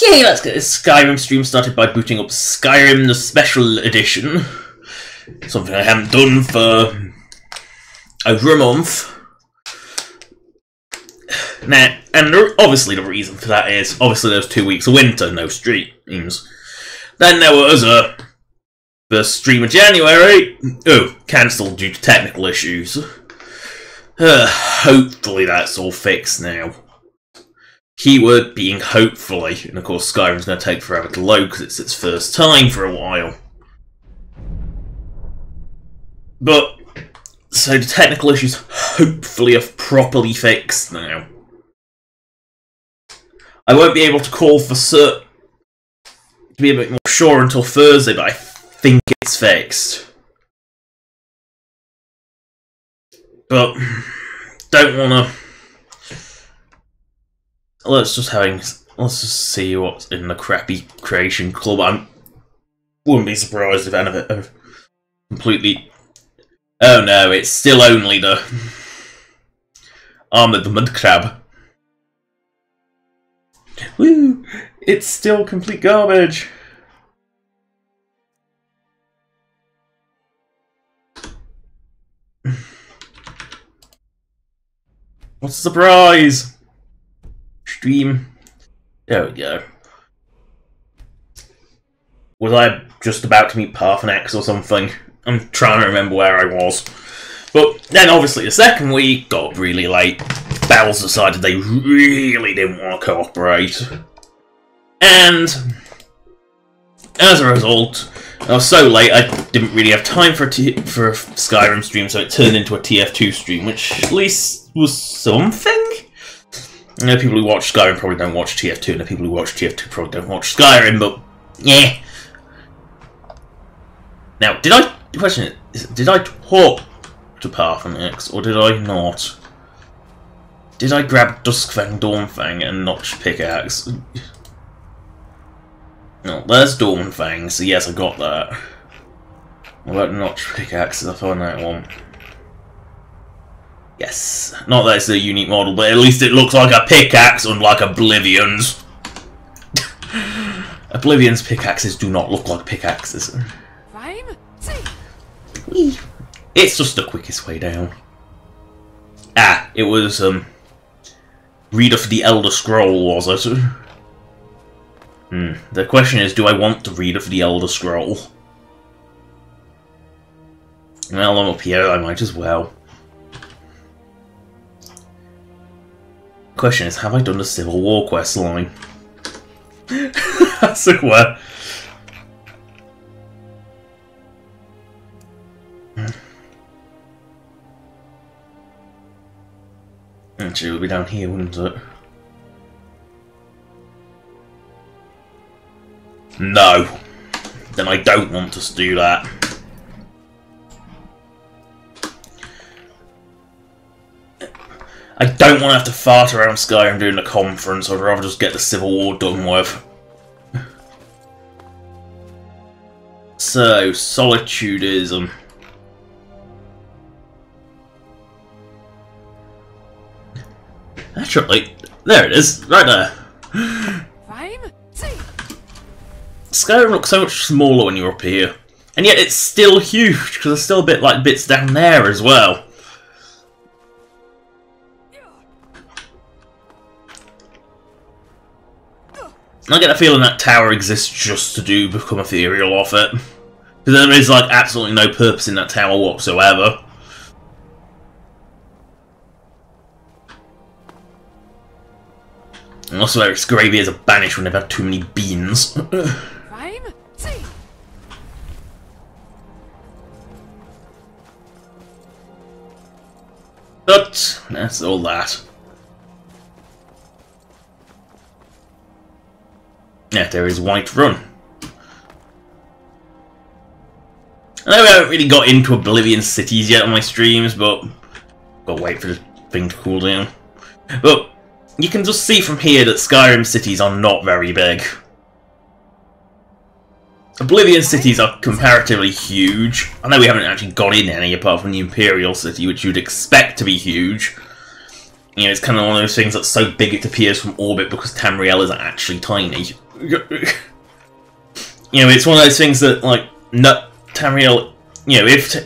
Yay, let's get this Skyrim stream started by booting up Skyrim, the Special Edition. Something I haven't done for over a month. Now, and obviously the reason for that is, obviously there's 2 weeks of winter, no streams. Then there was a first stream of January, cancelled due to technical issues. Hopefully that's all fixed now. Keyword being hopefully, and of course Skyrim's going to take forever to load because it's its first time for a while. But, so the technical issues hopefully are properly fixed now. I won't be able to call for cert to be a bit more sure until Thursday, but I think it's fixed. But, don't wanna... Let's just see what's in the crappy creation club. I wouldn't be surprised if any of it are completely... Oh no, it's still only the Armored the Mud Crab. Woo! It's still complete garbage. What's the surprise? Stream. There we go. Was I just about to meet Parthenax or something? I'm trying to remember where I was. But then obviously the second week got really late. Bells decided they really didn't want to cooperate. And as a result, I was so late I didn't really have time for a Skyrim stream, so it turned into a TF2 stream, which at least was something. I know people who watch Skyrim probably don't watch TF2, and the people who watch TF2 probably don't watch Skyrim, but yeah. Now, the question is, did I talk to Parthenax, or did I not? Did I grab Duskfang Dawnfang and Notch Pickaxe? No, there's Dawnfang, so yes, I got that. What about Notch Pickaxe? I found that one. Yes. Not that it's a unique model, but at least it looks like a pickaxe, unlike Oblivion's. Oblivion's pickaxes do not look like pickaxes. It's just the quickest way down. Ah, it was, Reader for the Elder Scroll, was it? The question is, do I want the Reader for the Elder Scroll? Well, I'm up here, I might as well. Question is, have I done the Civil War quest line? That's a where. Actually, it would be down here, wouldn't it? No. Then I don't want us to do that. I don't want to have to fart around Skyrim during the conference. I'd rather just get the Civil War done with. So, Solitudeism. Actually, there it is, right there. Skyrim looks so much smaller when you're up here, and yet it's still huge because there's still a bit like bits down there as well. I get the feeling that tower exists just to become ethereal off it, because there is like absolutely no purpose in that tower whatsoever. And also, Eric's greybeards are banished when they've had too many beans. But that's all that. Yeah, there is Whiterun. I know we haven't really got into Oblivion cities yet on my streams, but gotta wait for the thing to cool down. But you can just see from here that Skyrim cities are not very big. Oblivion cities are comparatively huge. I know we haven't actually got in any apart from the Imperial City, which you'd expect to be huge. You know, it's kind of one of those things that's so big it appears from orbit because Tamriel is actually tiny. You know, it's one of those things that, like, Tamriel... You know, if...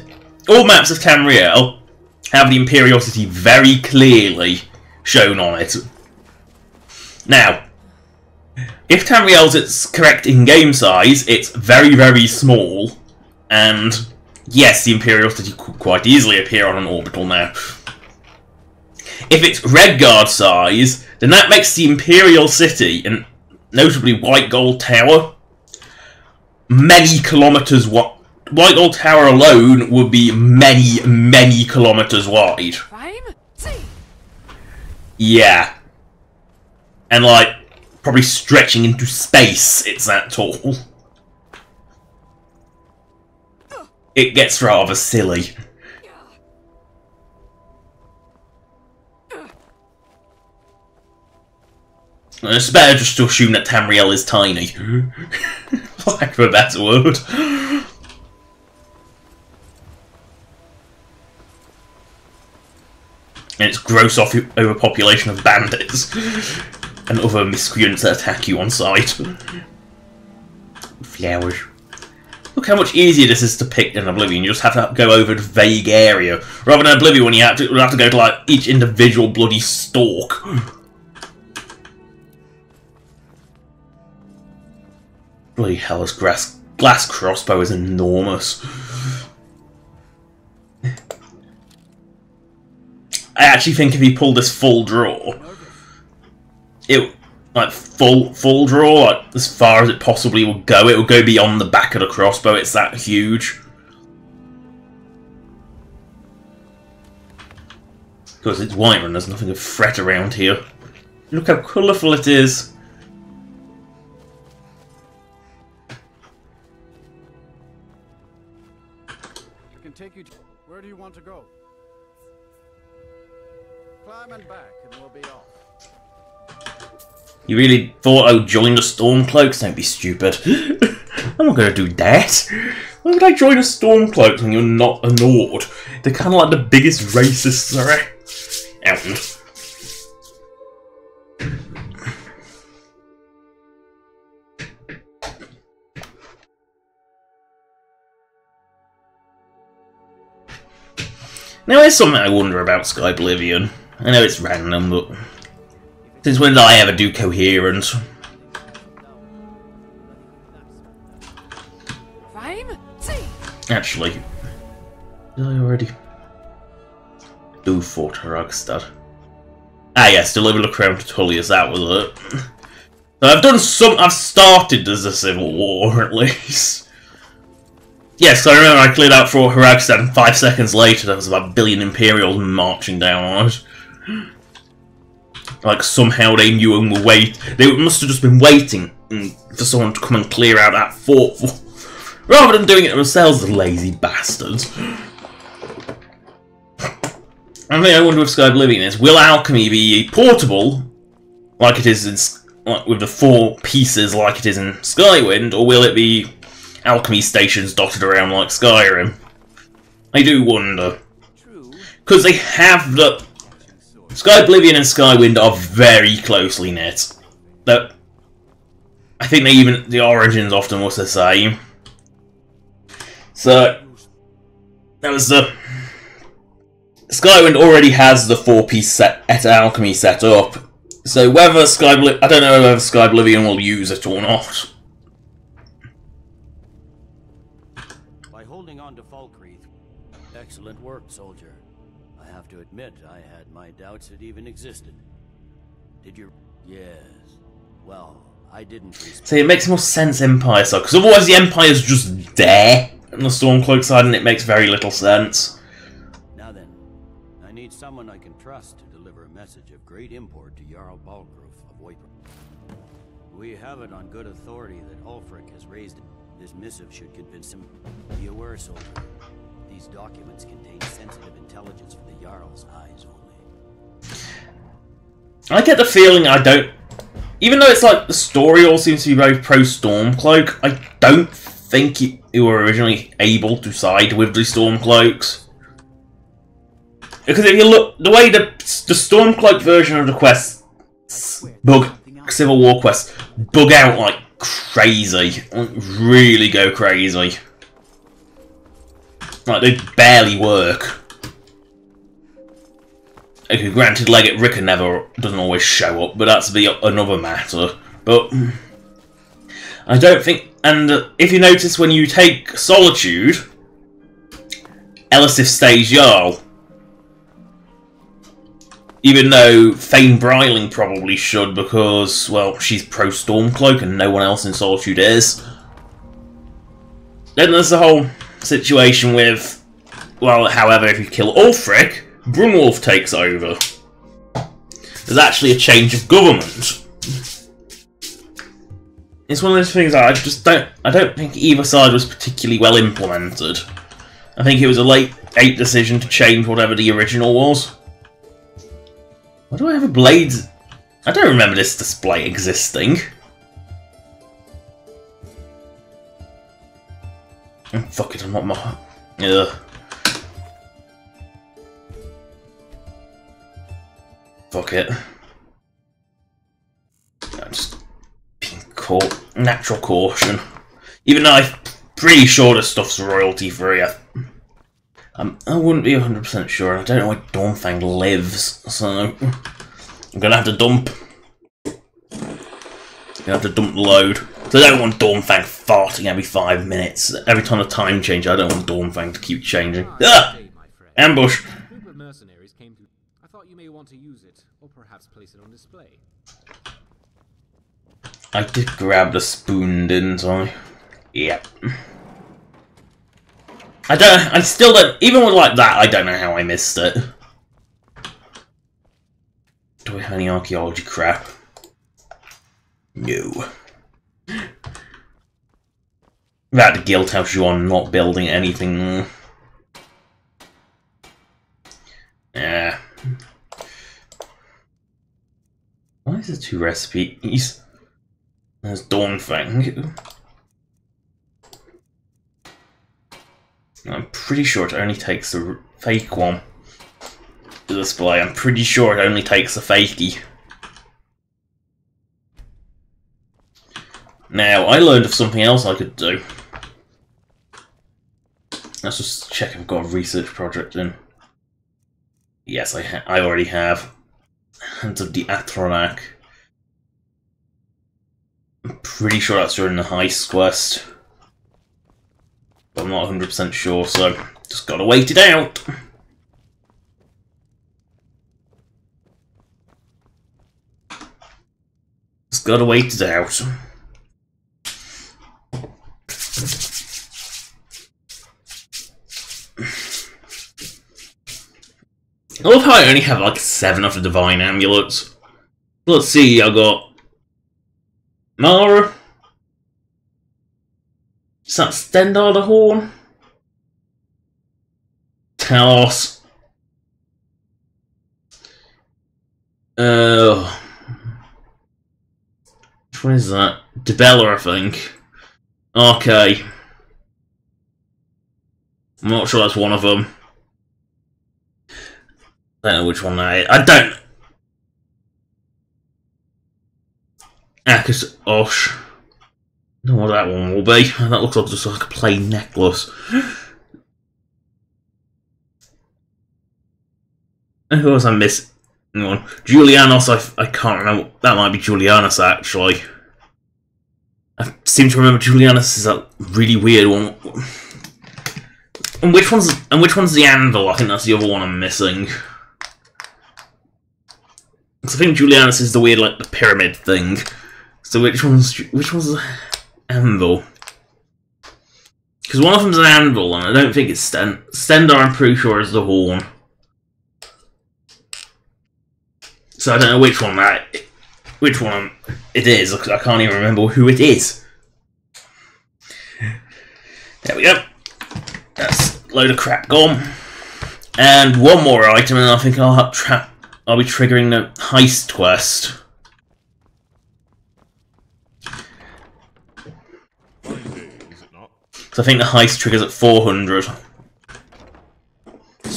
all maps of Tamriel have the Imperial City very clearly shown on it. Now, if Tamriel's its correct in-game size, it's very, very small, and yes, the Imperial City could quite easily appear on an orbital map. If it's Redguard size, then that makes the Imperial City, and notably White Gold Tower, many kilometers wide. White Gold Tower alone would be many, many kilometers wide. Yeah. And, like, probably stretching into space, it's that tall. It gets rather silly. It's better just to assume that Tamriel is tiny. For lack of a better word. And its gross overpopulation of bandits and other miscreants that attack you on sight. Flowers. Look how much easier this is to pick in Oblivion. You just have to go over the vague area. Rather than Oblivion when you have to go to like each individual bloody stalk. Bloody hell, this glass crossbow is enormous. I actually think if he pulled this full draw, it like full draw, like as far as it possibly would go, it would go beyond the back of the crossbow. It's that huge. Because it's Whiterun, there's nothing of threat around here. Look how colourful it is. I can take you to... Where do you want to go? Climb and back and we'll be off. You really thought I would join the Stormcloaks? Don't be stupid. I'm not going to do that. Why would I join a Stormcloak when you're not a Nord? They're kind of like the biggest racists around. Now, there's something I wonder about Skyblivion. I know it's random, but since when did I ever do coherent? Actually, did I already do Fort Haragstad? Ah yes, deliver the crown to Tullius, that was it. So I've done some, I've started as a civil war at least. Yes, I remember I cleared out Fort Haragstad and 5 seconds later there was about a billion Imperials marching down on it. Like somehow they knew and were they must have just been waiting for someone to come and clear out that fort, rather than doing it themselves, the lazy bastards. I think I wonder if Skyblivion is, will alchemy be portable, like it is in, like with the 4 pieces like it is in Skywind, or will it be alchemy stations dotted around like Skyrim? I do wonder. Because they have the... Skyblivion and Skywind are very closely knit. But I think the origins often was the same. So that was the... Skywind already has the 4-piece set at alchemy set up. So whether I don't know whether Skyblivion will use it or not. By holding on to Falkreath, excellent work, soldier. I have to admit, I had my doubts it even existed. Did you? Yes. Well, I didn't. See, it makes more sense Empire side, because otherwise the Empire's just there on the Stormcloak side, and it makes very little sense. Now then, I need someone I can trust to deliver a message of great import to Jarl Balgruuf of Whiterun. We have it on good authority that Ulfric has raised it. This missive should convince him. Be aware, soldier. These documents contain sensitive intelligence for the Jarl's eyes only. I get the feeling I don't... Even though it's like the story all seems to be very pro-Stormcloak, I don't think you were originally able to side with the Stormcloaks. Because if you look, the way the Stormcloak version of the quests Civil War quests bug out like crazy, like, really go crazy. Like they barely work. Okay, granted, Legate Ricker doesn't always show up, but that's another matter. But I don't think. And if you notice, when you take Solitude, Elisif stays Jarl. Even though Fane Bryling probably should, because, well, she's pro Stormcloak and no one else in Solitude is. Then there's the whole situation with, well, however, if you kill Ulfric, Brunwolf takes over. There's actually a change of government. It's one of those things I don't think either side was particularly well implemented. I think it was a late decision to change whatever the original was. Why do I have a blade? I don't remember this display existing. Oh, fuck it, I'm not my... Ugh. Fuck it. I'm just being caught. Natural caution. Even though I'm pretty sure this stuff's royalty free. I wouldn't be 100% sure. I don't know where Dawnfang lives, so I'm gonna have to dump. Gonna have to dump the load. So I don't want Dawnfang farting every 5 minutes. Every time the time changes, I don't want Dawnfang to keep changing. Ah! Ambush! A group of mercenaries came to... I thought you may want to use it, or perhaps place it on display. I did grab the spoon, didn't I? Yep. I still don't, even with like that, I don't know how I missed it. Do I have any archaeology crap? No. Without the guild house, you are not building anything. Yeah. Why is there 2 recipes? There's Dawnfang. I'm pretty sure it only takes the fake one to display. I'm pretty sure it only takes the fakey. Now, I learned of something else I could do. Let's just check if I've got a research project in. Yes, I already have. Hands of the Athronak. I'm pretty sure that's during the heist quest. But I'm not 100% sure, so just gotta wait it out. Just gotta wait it out. I love how I only have like 7 of the Divine Amulets. Let's see, I got Mara. Is that Stendar the Horn? Talos. Which one is that? Debella, I think. Okay. I'm not sure that's one of them. I don't know which one that is. I don't. Akis Osh. I don't know what that one will be. That looks like just like a plain necklace. And who else I missing? Julianos, I can't remember. That might be Julianus, actually. I seem to remember Julianus is that really weird one. And which one's the Anvil? I think that's the other one I'm missing. Because I think Julianus is the weird, like, the pyramid thing. So which one's the Anvil? Because one of them's an Anvil, and I don't think it's Stendar, I'm pretty sure, is the Horn. So I don't know which one it is. I can't even remember who it is. There we go. That's a load of crap gone. And one more item, and I think I'll be triggering the heist quest. So I think the heist triggers at 400.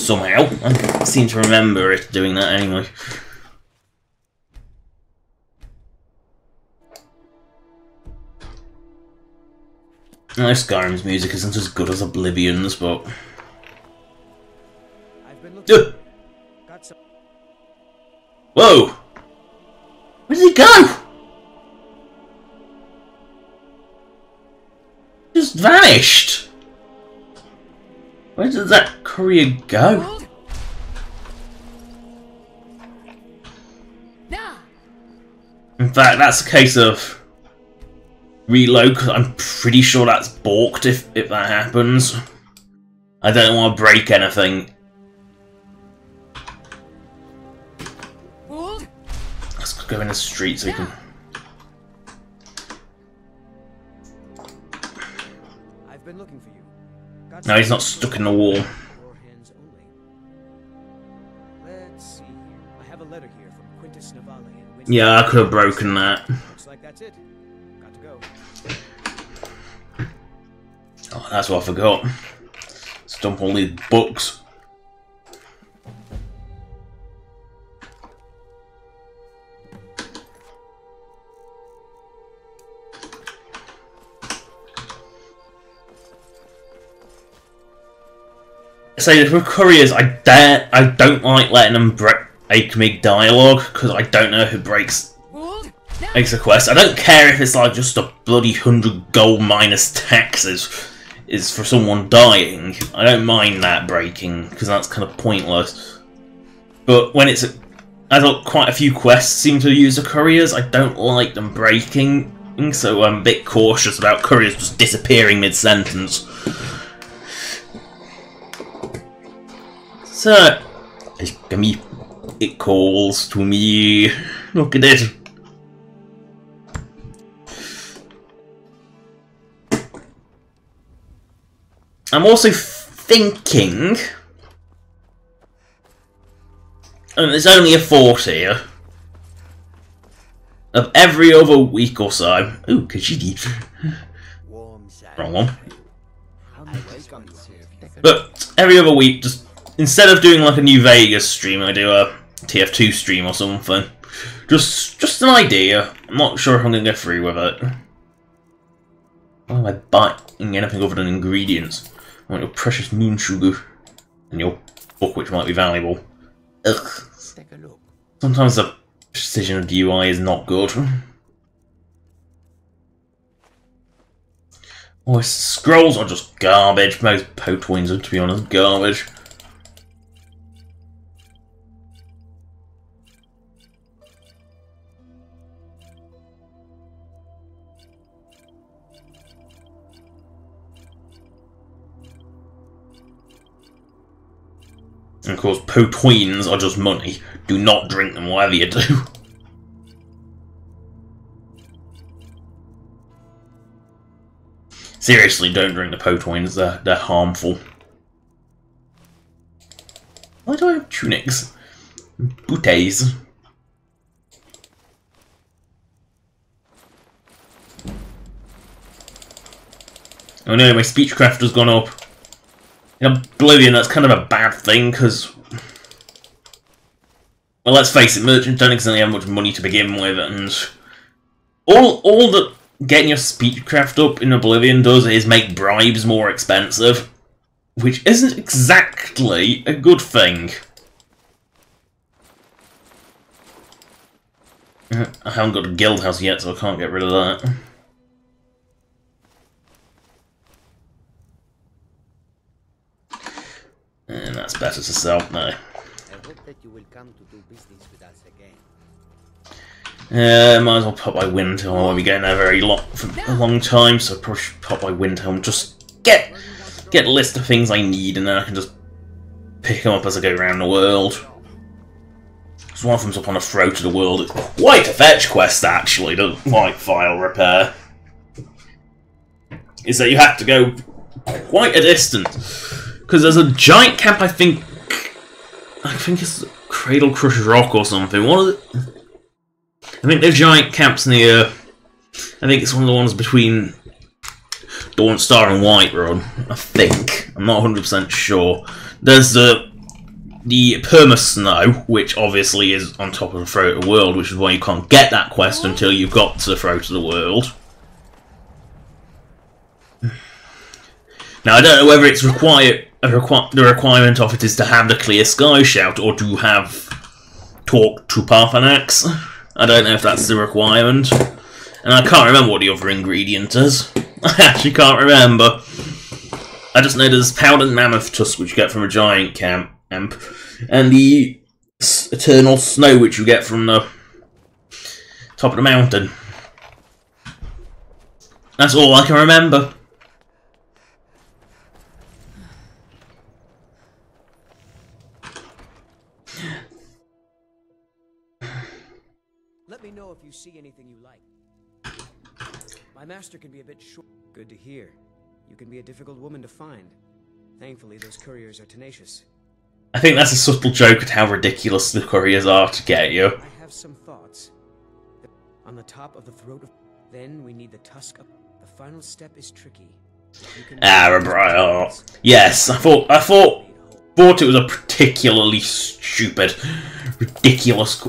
somehow. I seem to remember it doing that anyway. No, Skyrim's music isn't as good as Oblivion's, but... I've been looking. Got some. Whoa! Where did he go? Just vanished. Where did that courier go? In fact, that's a case of reload, because I'm pretty sure that's balked if that happens. I don't want to break anything. Let's go in the street so we can... I've been looking for you. No, he's not stuck in the wall. Hands only. Let's see here. I have a letter here from Quintus Navale and Winston. Yeah, I could have broken that. Looks like that's it. Got to go. Oh, that's what I forgot. Stump all these books. Say with couriers, I don't like letting them break me dialogue because I don't know who breaks a quest. I don't care if it's like just a bloody 100 gold minus taxes is for someone dying. I don't mind that breaking because that's kind of pointless. But when it's I thought quite a few quests seem to use the couriers. I don't like them breaking, so I'm a bit cautious about couriers just disappearing mid-sentence. So, it calls to me. Look at it. I'm also thinking, and there's only a thought here, of every other week or so. Ooh, Kajiki. Wrong one. But every other week, just instead of doing like a New Vegas stream, I do a TF2 stream or something. Just an idea. I'm not sure if I'm gonna go through with it. Why am I buying anything other than ingredients? I want your precious moon sugar and your book, which might be valuable. Ugh. Take a look. Sometimes the precision of the UI is not good. Oh, scrolls are just garbage. Most Potwins are, to be honest, garbage. And of course, Potwins are just money. Do not drink them, whatever you do. Seriously, don't drink the Potwins, they're harmful. Why do I have tunics? Booties. Oh no, my speechcraft has gone up. In Oblivion, that's kind of a bad thing, because... Well, let's face it, merchants don't exactly have much money to begin with, and... All that getting your speechcraft up in Oblivion does is make bribes more expensive. Which isn't exactly a good thing. I haven't got a guild house yet, so I can't get rid of that. And that's better to sell now. I hope that you will come to do business with us again. Might as well pop by Windhelm. I won't be getting there very for a long time, so I probably should pop by Windhelm. Just get a list of things I need, and then I can just pick them up as I go around the world. Because one of them's up on a throat to the world. It's quite a fetch quest, actually, the white file repair. Is that you have to go quite a distance. Because there's a giant camp, I think it's Cradle Crush Rock or something. One of the, I think there's giant camps near, I think it's one of the ones between Dawn Star and Whiterun, I think. I'm not 100% sure. There's the perma-snow, which obviously is on top of the throat of the world, which is why you can't get that quest until you've got to the throat of the world. Now, I don't know whether it's the requirement of it is to have the clear sky shout, or to have talk to Parthenax. I don't know if that's the requirement. And I can't remember what the other ingredient is. I actually can't remember. I just know there's powdered mammoth tusk, which you get from a giant camp, and the eternal snow, which you get from the top of the mountain. That's all I can remember. Let me know if you see anything you like. My master can be a bit short. Good to hear. You can be a difficult woman to find. Thankfully, those couriers are tenacious. I think that's a subtle joke at how ridiculous the couriers are to get you. I have some thoughts. On the top of the throat of... Then we need the tusk up. The final step is tricky. A briar. Yes, I thought it was a particularly stupid, ridiculous...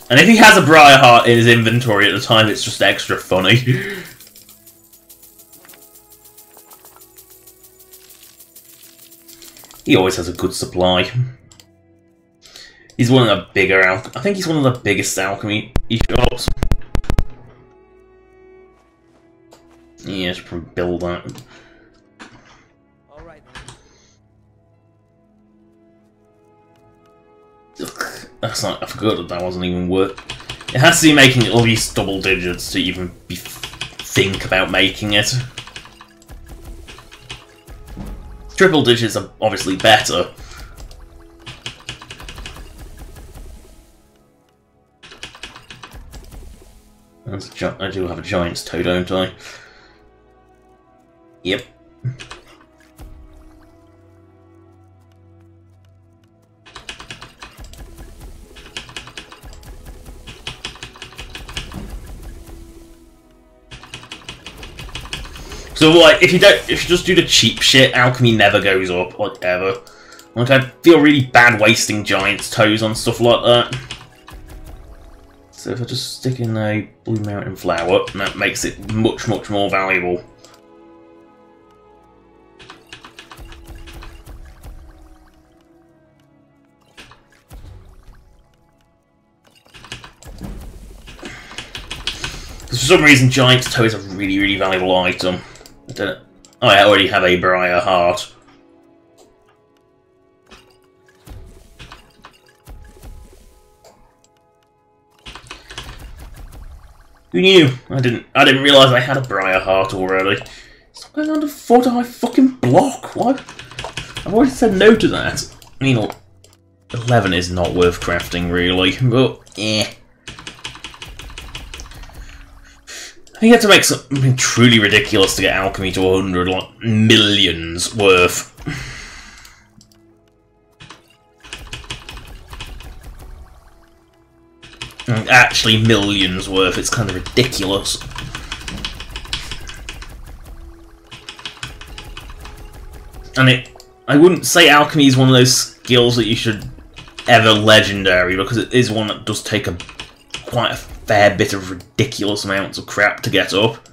And if he has a briar heart in his inventory at the time, it's just extra funny. He always has a good supply. He's one of the bigger I think he's one of the biggest alchemy shops. Yeah, should probably build that. All right. That's not. I forgot that wasn't even worth. It has to be making at least double digits to even think about making it. Triple digits are obviously better. I do have a giant's toe, don't I? Yep. So like, if you just do the cheap shit, alchemy never goes up, like ever. Like, I feel really bad wasting giant's toes on stuff like that. So if I just stick in a blue mountain flower, that makes it much, much more valuable. For some reason, giant's toe is a really, really valuable item. I don't know. Oh, I already have a briar heart. Who knew? I didn't realise I had a briar heart already. Stop going on to 4 fucking block. What? I've already said no to that. I mean, 11 is not worth crafting, really, but eh. I think you have to make something truly ridiculous to get alchemy to 100, like millions worth. Actually, millions worth. It's kind of ridiculous. And I wouldn't say alchemy is one of those skills that you should ever legendary, because it is one that does take quite a fair bit of ridiculous amounts of crap to get up.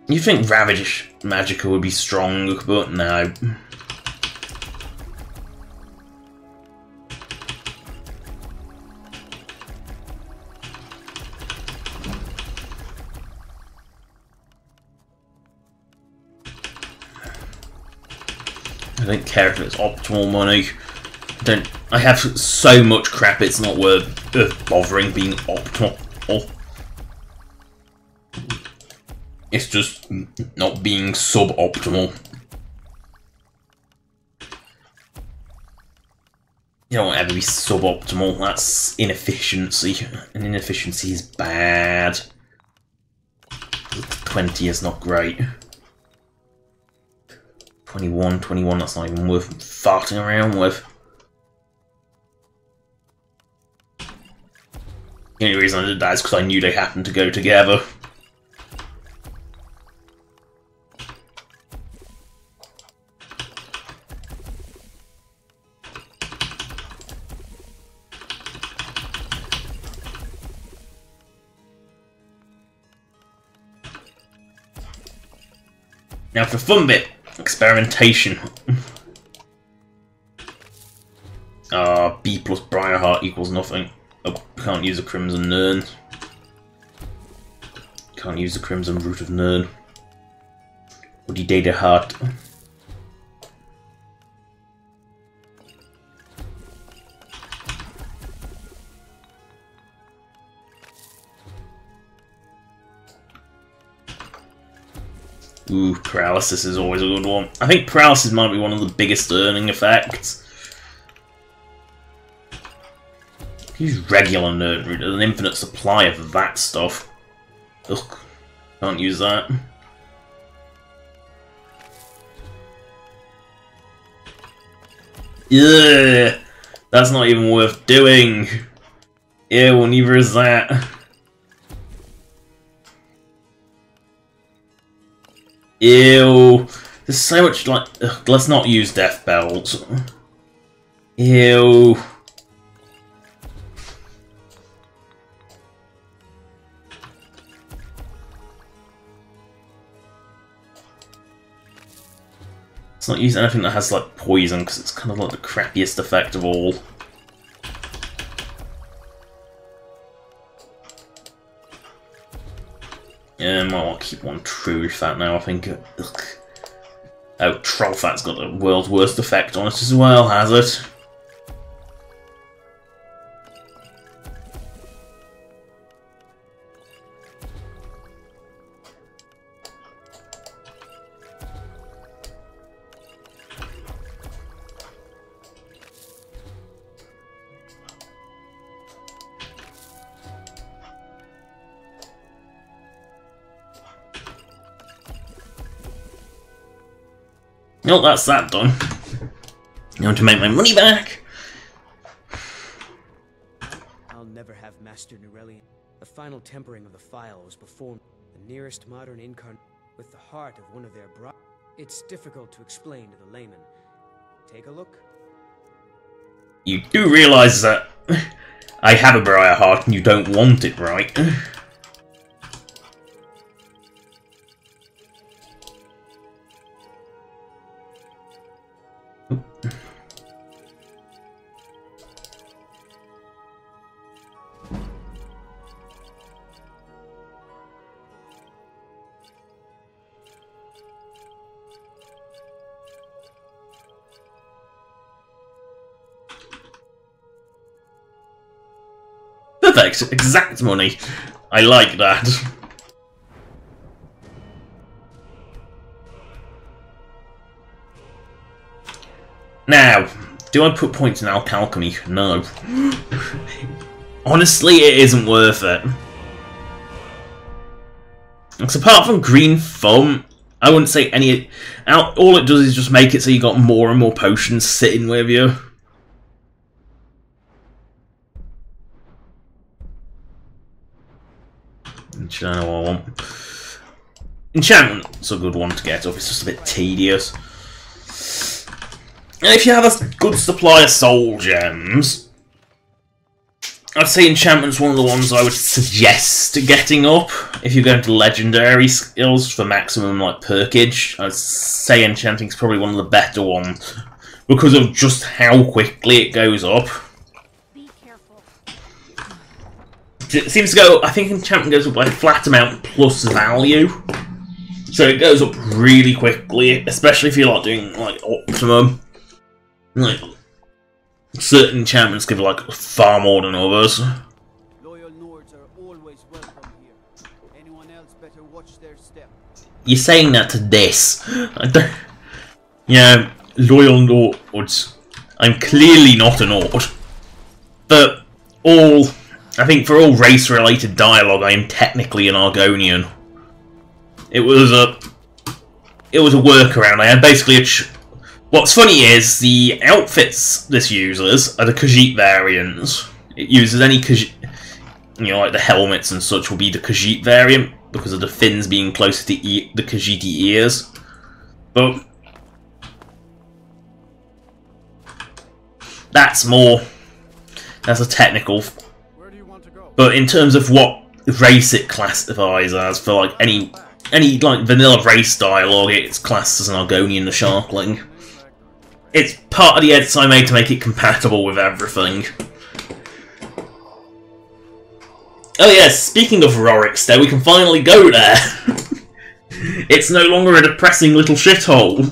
You think Ravage Magicka would be strong, but no. I don't care if it's optimal money. I have so much crap it's not worth bothering being optimal. It's just not being suboptimal. You don't ever be suboptimal, that's inefficiency. And inefficiency is bad. 20 is not great. 21, that's not even worth farting around with. The only reason I did that is because I knew they happened to go together. Now for the fun bit, experimentation. B plus Briarheart equals nothing. Oh, can't use a Crimson Nern. Can't use the Crimson Root of Nern. Woody Data Heart. Ooh, paralysis is always a good one. I think paralysis might be one of the biggest earning effects. Use regular Nerd Root. There's an infinite supply of that stuff. Ugh, can't use that. Ugh, that's not even worth doing. Ew, neither is that. Ew, there's so much like. Ugh, let's not use Death Bells. Ew. Let's not use anything that has like poison because it's kind of like the crappiest effect of all. Yeah, I might want to keep one True Fat now, I think. Ugh. Oh, Troll Fat's got the world's worst effect on it as well, has it? Well, that's that done. I want to make my money back. I'll never have Master Nurelian. The final tempering of the file was performed. The nearest modern incarnate with the heart of one of their brothers. It's difficult to explain to the layman. Take a look. You do realise that I have a Briarheart and you don't want it, right? Perfect, exact money. I like that. Now, do I put points in Alchemy? No. Honestly, it isn't worth it. Because apart from Green Thumb, I wouldn't say any... All it does is just make it so you got more and more potions sitting with you. Enchantment's a good one to get up, it's just a bit tedious. And if you have a good supply of soul gems, I'd say enchantment's one of the ones I would suggest getting up. If you're going to legendary skills for maximum like perkage, I'd say enchanting's probably one of the better ones because of just how quickly it goes up. It seems to go, I think enchantment goes up by a flat amount plus value. So it goes up really quickly, especially if you're like doing like optimum. Like certain enchantments give like far more than others. Loyal Nords are always welcome here. Anyone else better watch their step. You're saying that to this. I don't... Yeah, loyal Nords. I'm clearly not a Nord. But I think for all race-related dialogue, I am technically an Argonian. It was a workaround. I had basically what's funny is the outfits this uses are the Khajiit variants. It uses any Khajiit, you know, like the helmets and such will be the Khajiit variant because of the fins being closer to the Khajiiti ears. But that's a technical. Where do you want to go? But in terms of what race it classifies as for like any any like vanilla race dialogue, it's classed as an Argonian the Sharkling. It's part of the edits I made to make it compatible with everything. Oh yes, speaking of Rorikstead, we can finally go there! It's no longer a depressing little shithole.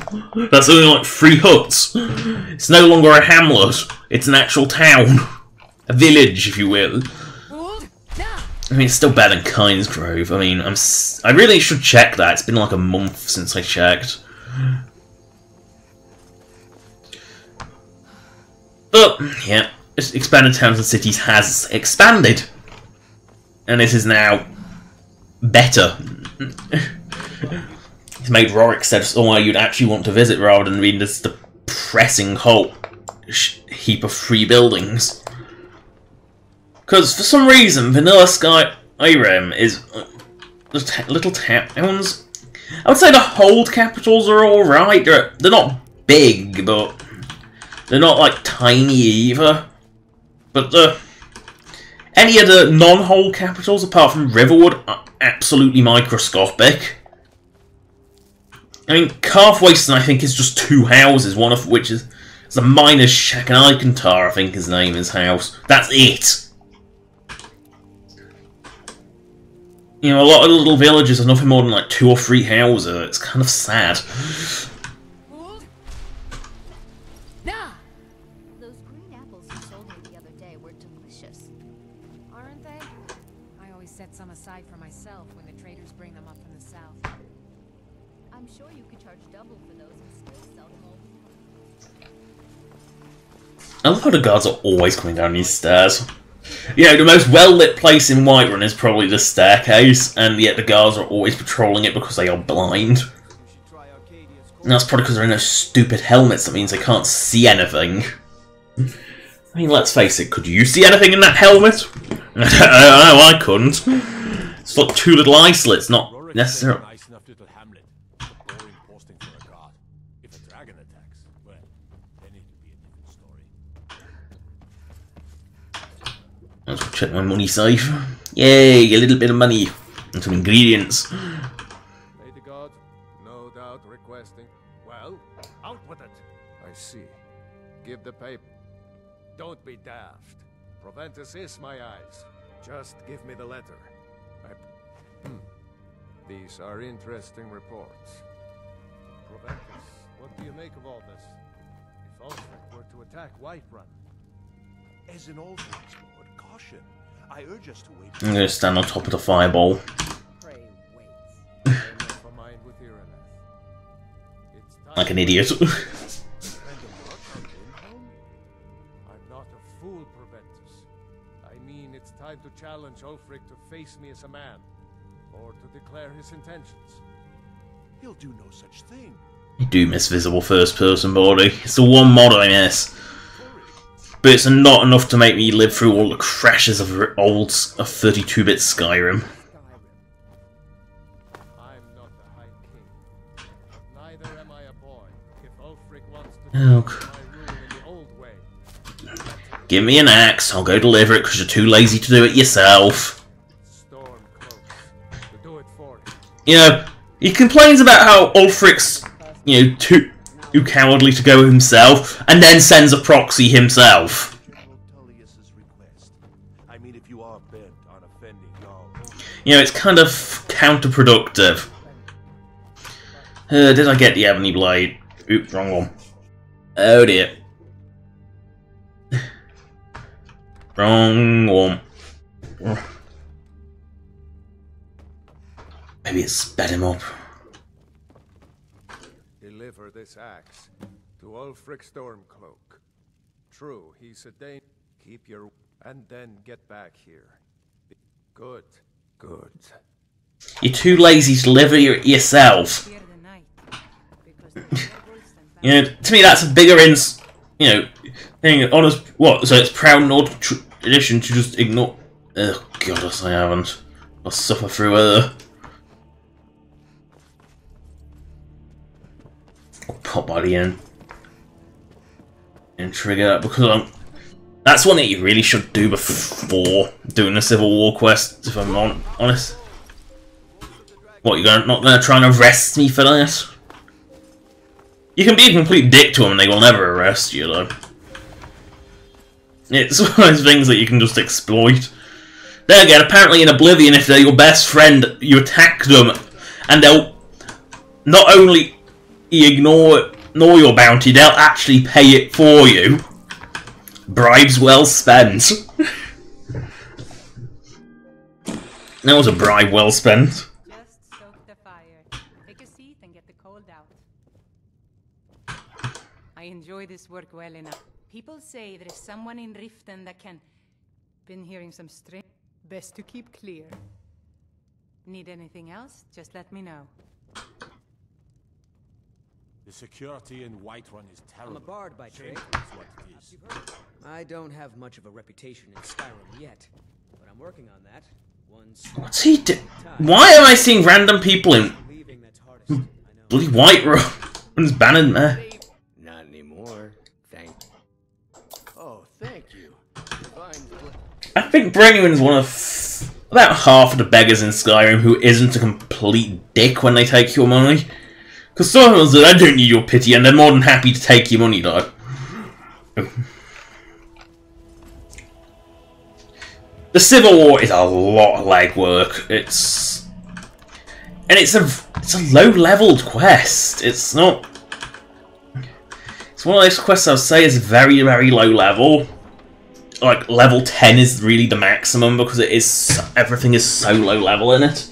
That's only like 3 huts. It's no longer a hamlet. It's an actual town. A village, if you will. I mean, it's still better than Kynes Grove. I mean, I really should check that. It's been like a month since I checked. But, yeah, expanded towns and cities has expanded. And this is now better. It's made Rorikstead somewhere you'd actually want to visit rather than being this depressing whole heap of free buildings. Because for some reason, Vanilla Skyrim is little towns. I would say the hold capitals are alright. They're not big, but they're not like tiny either. But any of the non-hold capitals apart from Riverwood are absolutely microscopic. I mean, Carthwayston I think is just 2 houses, one of which is a miner's shack, and Icontar I think his name is house. That's it. You know, a lot of the little villages are nothing more than like 2 or 3 houses. It's kind of sad. Those green apples you sold me the other day were delicious. Aren't they? I always set some aside for myself when the traders bring them up from the south. I'm sure you could charge double for those and still sell them all. I love how the guards are always coming down these stairs. You know, the most well-lit place in Whiterun is probably the staircase, and yet the guards are always patrolling it because they are blind. And that's probably because they're in those stupid helmets, that means they can't see anything. I mean, let's face it, could you see anything in that helmet? I don't know, I couldn't. It's like 2 little eye slits, not necessarily... Let's check my money safe. Yay, a little bit of money. And some ingredients. May the god, no doubt requesting. Well, out with it. I see. Give the paper. Don't be daft. Proventus is my eyes. Just give me the letter. These are interesting reports. Proventus, what do you make of all this? If Ulfric were to attack Whiterun. As an old lord, caution. I urge us to wait. I'm going to stand on top of the fireball. Like an idiot. I'm not a fool, Proventus. I mean, it's time to challenge Ulfric to face me as a man, or to declare his intentions. He'll do no such thing. I do miss visible first-person body. It's the one mod I miss. But it's not enough to make me live through all the crashes of 32-bit Skyrim. I'm not the High King, but neither am I a boy. If Ulfric wants to Oh, my rule in the old way. give me an axe, I'll go deliver it because you're too lazy to do it yourself. Storm close. To do it for him. You know, he complains about how Ulfric's, you know, too cowardly to go himself, and then sends a proxy himself. I mean, if you are bent on offending Jarl. You know, it's kind of counterproductive. Did I get the Ebony Blade? Oops, wrong one. Oh dear. Wrong one. Maybe it sped him up. Deliver this axe to Ulfric Stormcloak. True, he's a Dane. Keep your... and then get back here. Good. Good. You're too lazy to deliver it yourself. You know, to me that's a bigger thing, honest, what, so it's proud Nord tradition to just ignore... Oh god, I haven't. I'll suffer through her. I'll pop by the end. And trigger that, because that's one that you really should do before doing the Civil War quest, if I'm honest. What, you're not gonna try and arrest me for that? You can be a complete dick to them and they will never arrest you, though. It's one of those things that you can just exploit. There again, apparently in Oblivion, if they're your best friend, you attack them, and they'll not only ignore your bounty, they'll actually pay it for you. Bribes well spent. That was a bribe well spent. Just stoke the fire. Take a seat and get the cold out. I enjoy this work well enough. People say there is someone in Riften that can... Been hearing some string. Best to keep clear. Need anything else? Just let me know. The security in Whiterun is terrible. I'm a bard by trade. That's what it is. I don't have much of a reputation in Skyrim yet, but I'm working on that. What's he do? Why am I seeing random people in bloody Whiterunn's bannered meh? Not anymore. Thank you. Oh, thank you. I think Brennan's one of about half of the beggars in Skyrim who isn't a complete dick when they take your money. Because some of them say, I don't need your pity, and they're more than happy to take your money, though. The Civil War is a lot of legwork. It's a low-leveled quest. It's not. It's one of those quests I would say is very, very low level. Like level 10 is really the maximum because it is everything is so low level in it.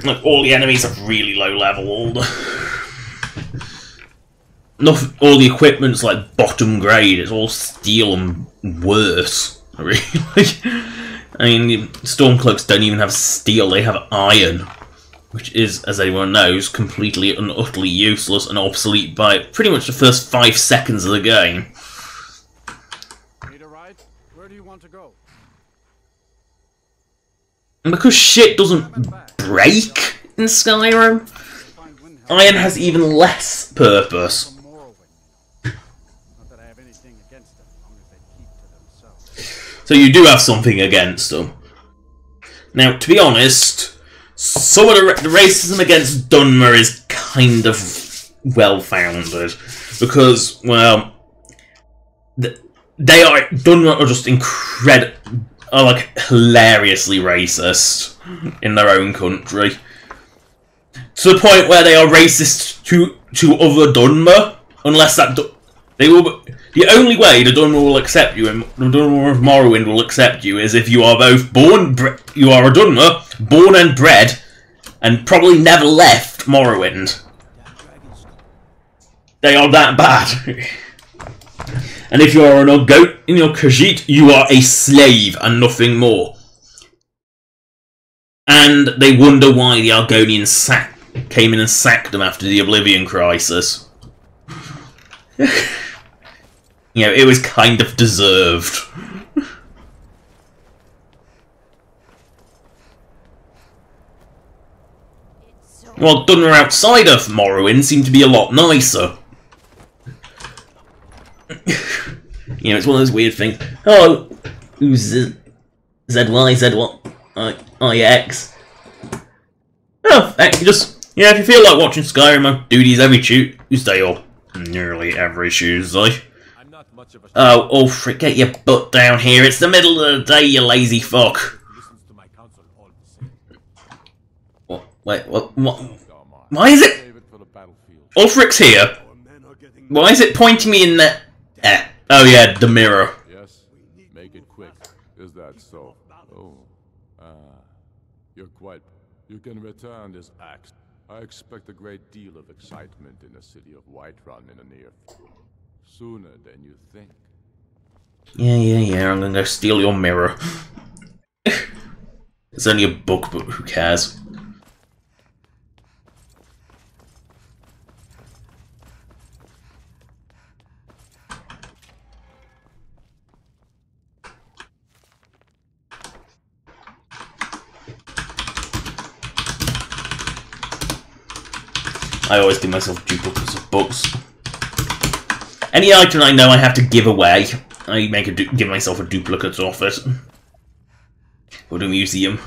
Like all the enemies are really low level. All the equipment's like bottom grade. It's all steel and worse. Really, I mean, the Stormcloaks don't even have steel; they have iron, which is, as everyone knows, completely and utterly useless and obsolete by pretty much the first 5 seconds of the game. Need a ride? Where do you want to go? And because shit doesn't break in Skyrim, iron has even less purpose. So you do have something against them. Now, to be honest, some of the racism against Dunmer is kind of well-founded. Because, well, Dunmer are just like, hilariously racist in their own country. To the point where they are racist to other Dunmer, unless that... They will... The only way the Dunmer will accept you, and the Dunmer of Morrowind will accept you, is if you are both you are a Dunmer, born and bred, and probably never left Morrowind. They are that bad. And if you are an goat in your Khajiit, you are a slave and nothing more. And they wonder why the Argonians came in and sacked them after the Oblivion Crisis. You know, it was kind of deserved. Well, Dunmer outside of Morrowind seem to be a lot nicer. You know, it's one of those weird things. Oh, who's ZY, IX? Oh, you just... Yeah, if you feel like watching Skyrim, I do these every Tuesday, or nearly every Tuesday. Oh, frick, get your butt down here. It's the middle of the day, you lazy fuck. What? Wait, what? Why is it? Ulfric's here. Why is it pointing me in the... Oh yeah, the mirror. Yes, make it quick. Is that so? Oh. You're quite... You can return this axe. I expect a great deal of excitement in the city of Whiterun in the near... Sooner than you think. Yeah, I'm gonna go steal your mirror. It's only a book, but who cares? I always give myself duplicates of books. Any item I know I have to give away, I give myself a duplicate of it. Or the museum.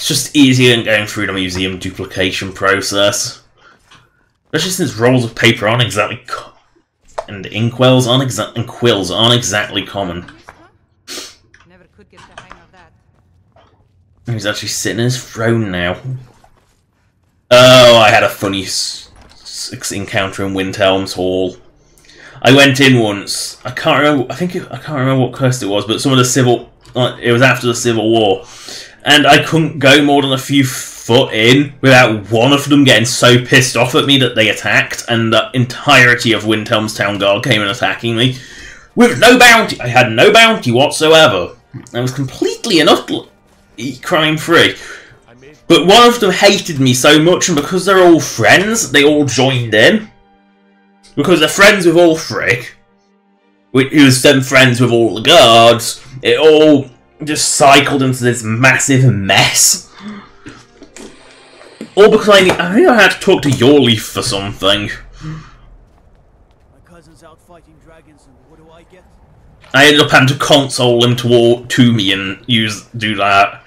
It's just easier than going through the museum duplication process. Especially since rolls of paper aren't exactly and inkwells and quills aren't exactly common. Never could get the hang of that. He's actually sitting in his throne now. Oh, I had a funny encounter in Windhelm's Hall. I went in once. I can't remember. I can't remember what quest it was, but some of the it was after the Civil War, and I couldn't go more than a few foot in without one of them getting so pissed off at me that they attacked, and the entirety of Windhelm's Town Guard came and attacking me with no bounty. I had no bounty whatsoever. I was completely and utterly crime-free. But one of them hated me so much, and because they're all friends, they all joined in. Because they're friends with Ulfric, who was then friends with all the guards, it all just cycled into this massive mess. All because I think I had to talk to Yorleaf for something. My cousin's out fighting dragons, and what do I get? I ended up having to console him to me and do that.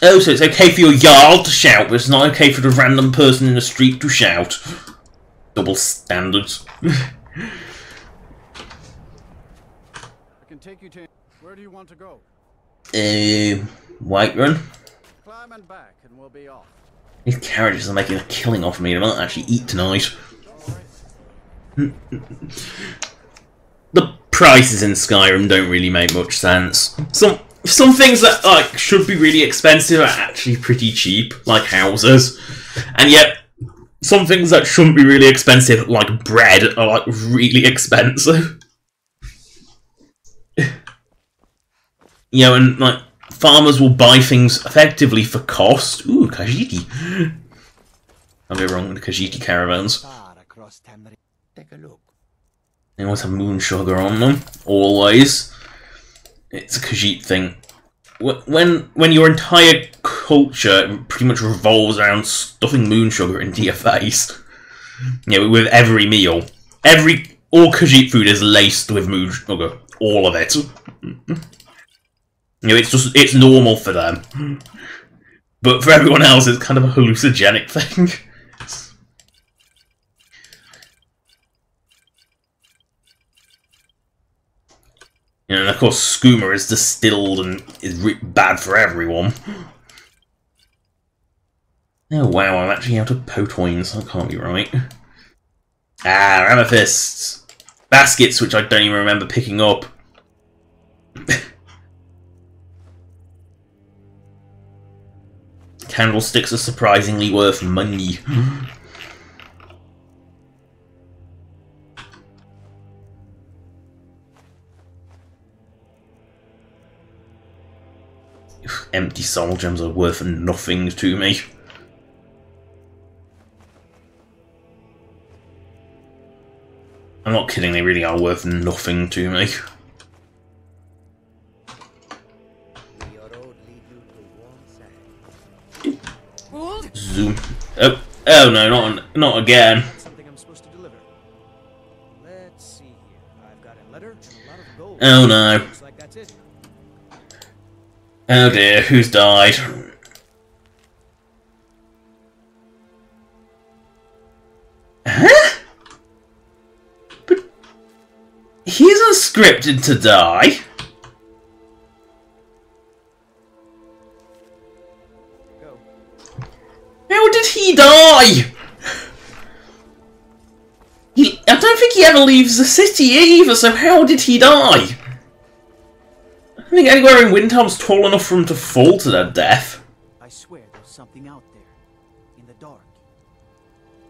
Oh, so it's okay for your Jarl to shout, but it's not okay for the random person in the street to shout. Double standards. I can take you to... Where do you want to go? Whiterun? Climb and back, and we'll be off. These carriages are making a killing off me. I might actually eat tonight. The prices in Skyrim don't really make much sense. Some things that like should be really expensive are actually pretty cheap, like houses, and yet some things that shouldn't be really expensive, like bread, are like really expensive. You know, and like farmers will buy things effectively for cost. Ooh, Khajiit. I'll go wrong with the Khajiit caravans. Take a look. They always have moon sugar on them. Always. It's a Khajiit thing. When your entire culture pretty much revolves around stuffing moon sugar into your face. You know, with every meal. All Khajiit food is laced with moon sugar. All of it. You know, it's normal for them. But for everyone else, it's kind of a hallucinogenic thing. You know, and of course, skooma is distilled and is bad for everyone. Oh wow, I'm actually out of potoins. That can't be right. Ah, amethysts! Baskets, which I don't even remember picking up. Candlesticks are surprisingly worth money. Empty soul gems are worth nothing to me. I'm not kidding, they really are worth nothing to me. Zoom. Oh no, not again. Something I'm supposed to deliver. Let's see here. I've got a letter and a lot of gold. Oh no. Looks like that's it. Oh dear, who's died? Huh? But he isn't scripted to die. Go. How did he die? I don't think he ever leaves the city either, so how did he die? I think anywhere in Windhelm's tall enough for him to fall to their death. I swear there's something out there. In the dark.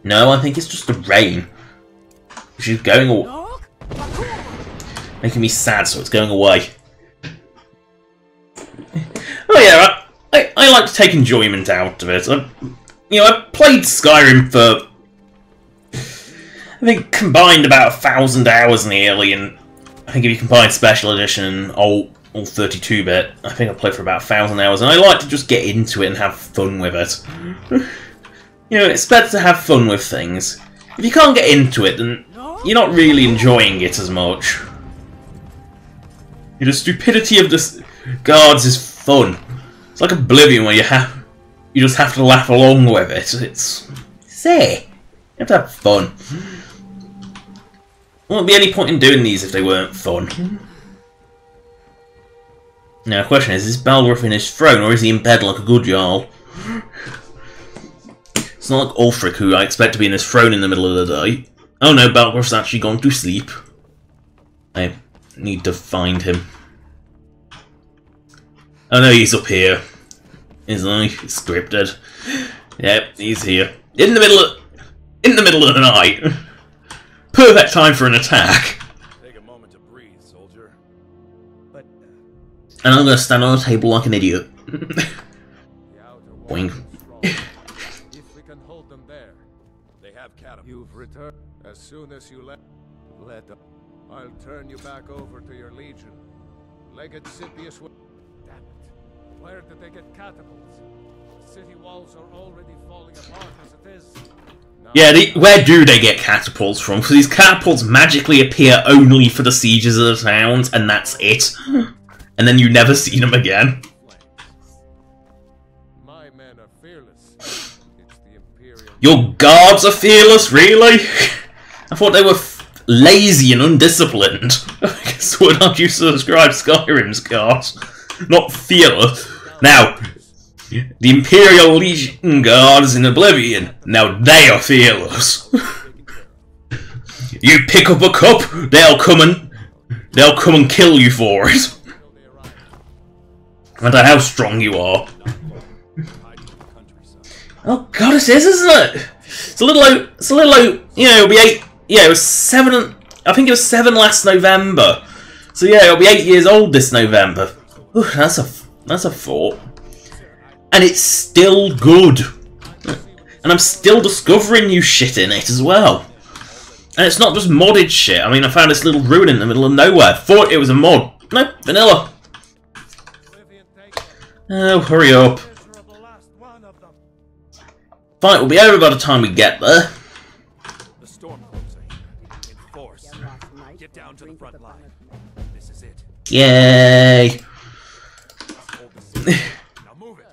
No, I think it's just the rain. She's going away. Making me sad, so it's going away. Oh yeah, I like to take enjoyment out of it. I played Skyrim for, I think, combined about 1,000 hours nearly, and I think if you combine Special Edition and all 32-bit, I think I played for about 1,000 hours, and I like to just get into it and have fun with it. You know, it's better to have fun with things. If you can't get into it, then you're not really enjoying it as much. The stupidity of the guards is fun. It's like Oblivion where you just have to laugh along with it. It's say, you have to have fun. There wouldn't be any point in doing these if they weren't fun. Now the question is Balgruuf in his throne or is he in bed like a good Jarl? It's not like Ulfric, who I expect to be in his throne in the middle of the day. Oh no, Balgruuf's actually gone to sleep. I need to find him. Oh no, he's up here. Isn't he? Scripted. Yep, he's here. In the middle of the night. Perfect time for an attack. Take a moment to breathe, soldier. But And I'm gonna stand on a table like an idiot. Boing. If we can hold them there, they have catapults. You've returned. As soon as you let them, I'll turn you back over to your legion. Legate Scipius will. Damn it! Where did they get catapults? The city walls are already falling apart as it is. Now, Yeah, where do they get catapults from? Because these catapults magically appear only for the sieges of the towns, and that's it. And then you never see them again. my men are fearless. It's the Imperial. Your guards are fearless, really? I thought they were lazy and undisciplined. So would not you describe Skyrim's guards? Not fearless. Now, the Imperial Legion guards in Oblivion, now they are fearless. You pick up a cup, they'll come and kill you for it. No matter how strong you are. Oh god, it is, isn't it? It's a little low, you know, it'll be 8, yeah, it was 7, I think it was 7 last November. So yeah, it'll be 8 years old this November. Ooh, that's a thought. And it's still good. And I'm still discovering new shit in it as well. And it's not just modded shit. I mean, I found this little ruin in the middle of nowhere. Thought it was a mod. No, vanilla. Oh, hurry up. Fight will be over by the time we get there. The storm closing. In force. Get down to the front line. This is it. Yay. Now move it.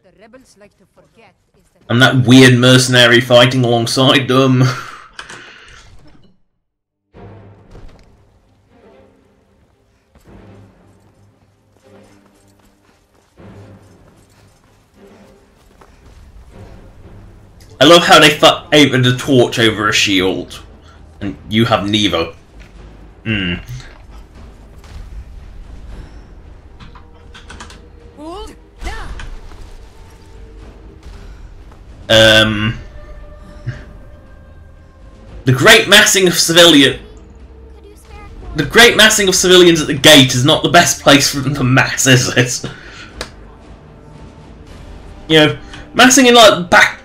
The rebels like to forget is that I'm that weird mercenary fighting alongside them. I love how they aimed a torch over a shield, and you have neither. The great massing of civilians at the gate is not the best place for them to mass, is it? You know, massing in like back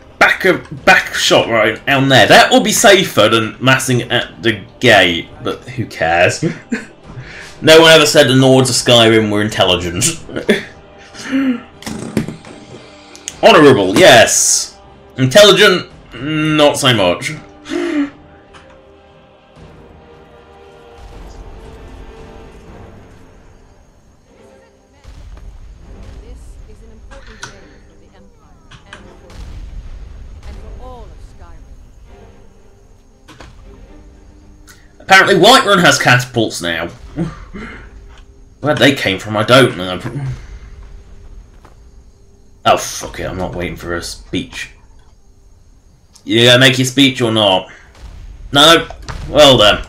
shot right down there, that will be safer than massing at the gate, but who cares? No one ever said the Nords of Skyrim were intelligent. Honourable, yes. Intelligent, not so much. this is an important day for the Empire and for all of Skyrim. Apparently Whiterun has catapults now. Where they came from, I don't know. Oh, fuck it, I'm not waiting for a speech. You gonna make your speech or not? No? Well then.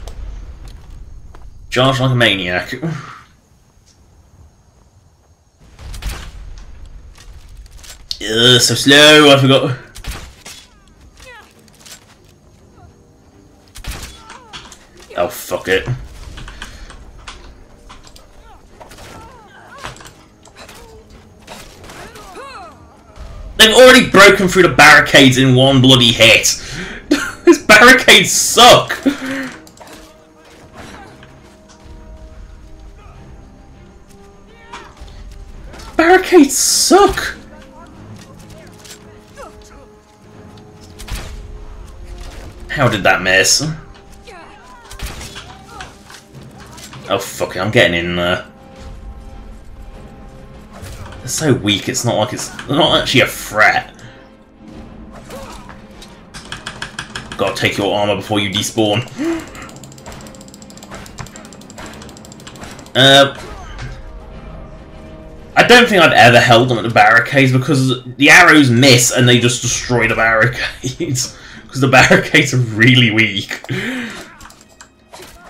Charge like a maniac. Ugh, so slow, I forgot. Oh, fuck it. They've already broken through the barricades in one bloody hit. These barricades suck. Barricades suck. How did that miss? Oh fuck it, I'm getting in there. They're so weak, it's not like they're not actually a threat. Gotta take your armor before you despawn. I don't think I've ever held them at the barricades because the arrows miss and they just destroy the barricades. Because the barricades are really weak.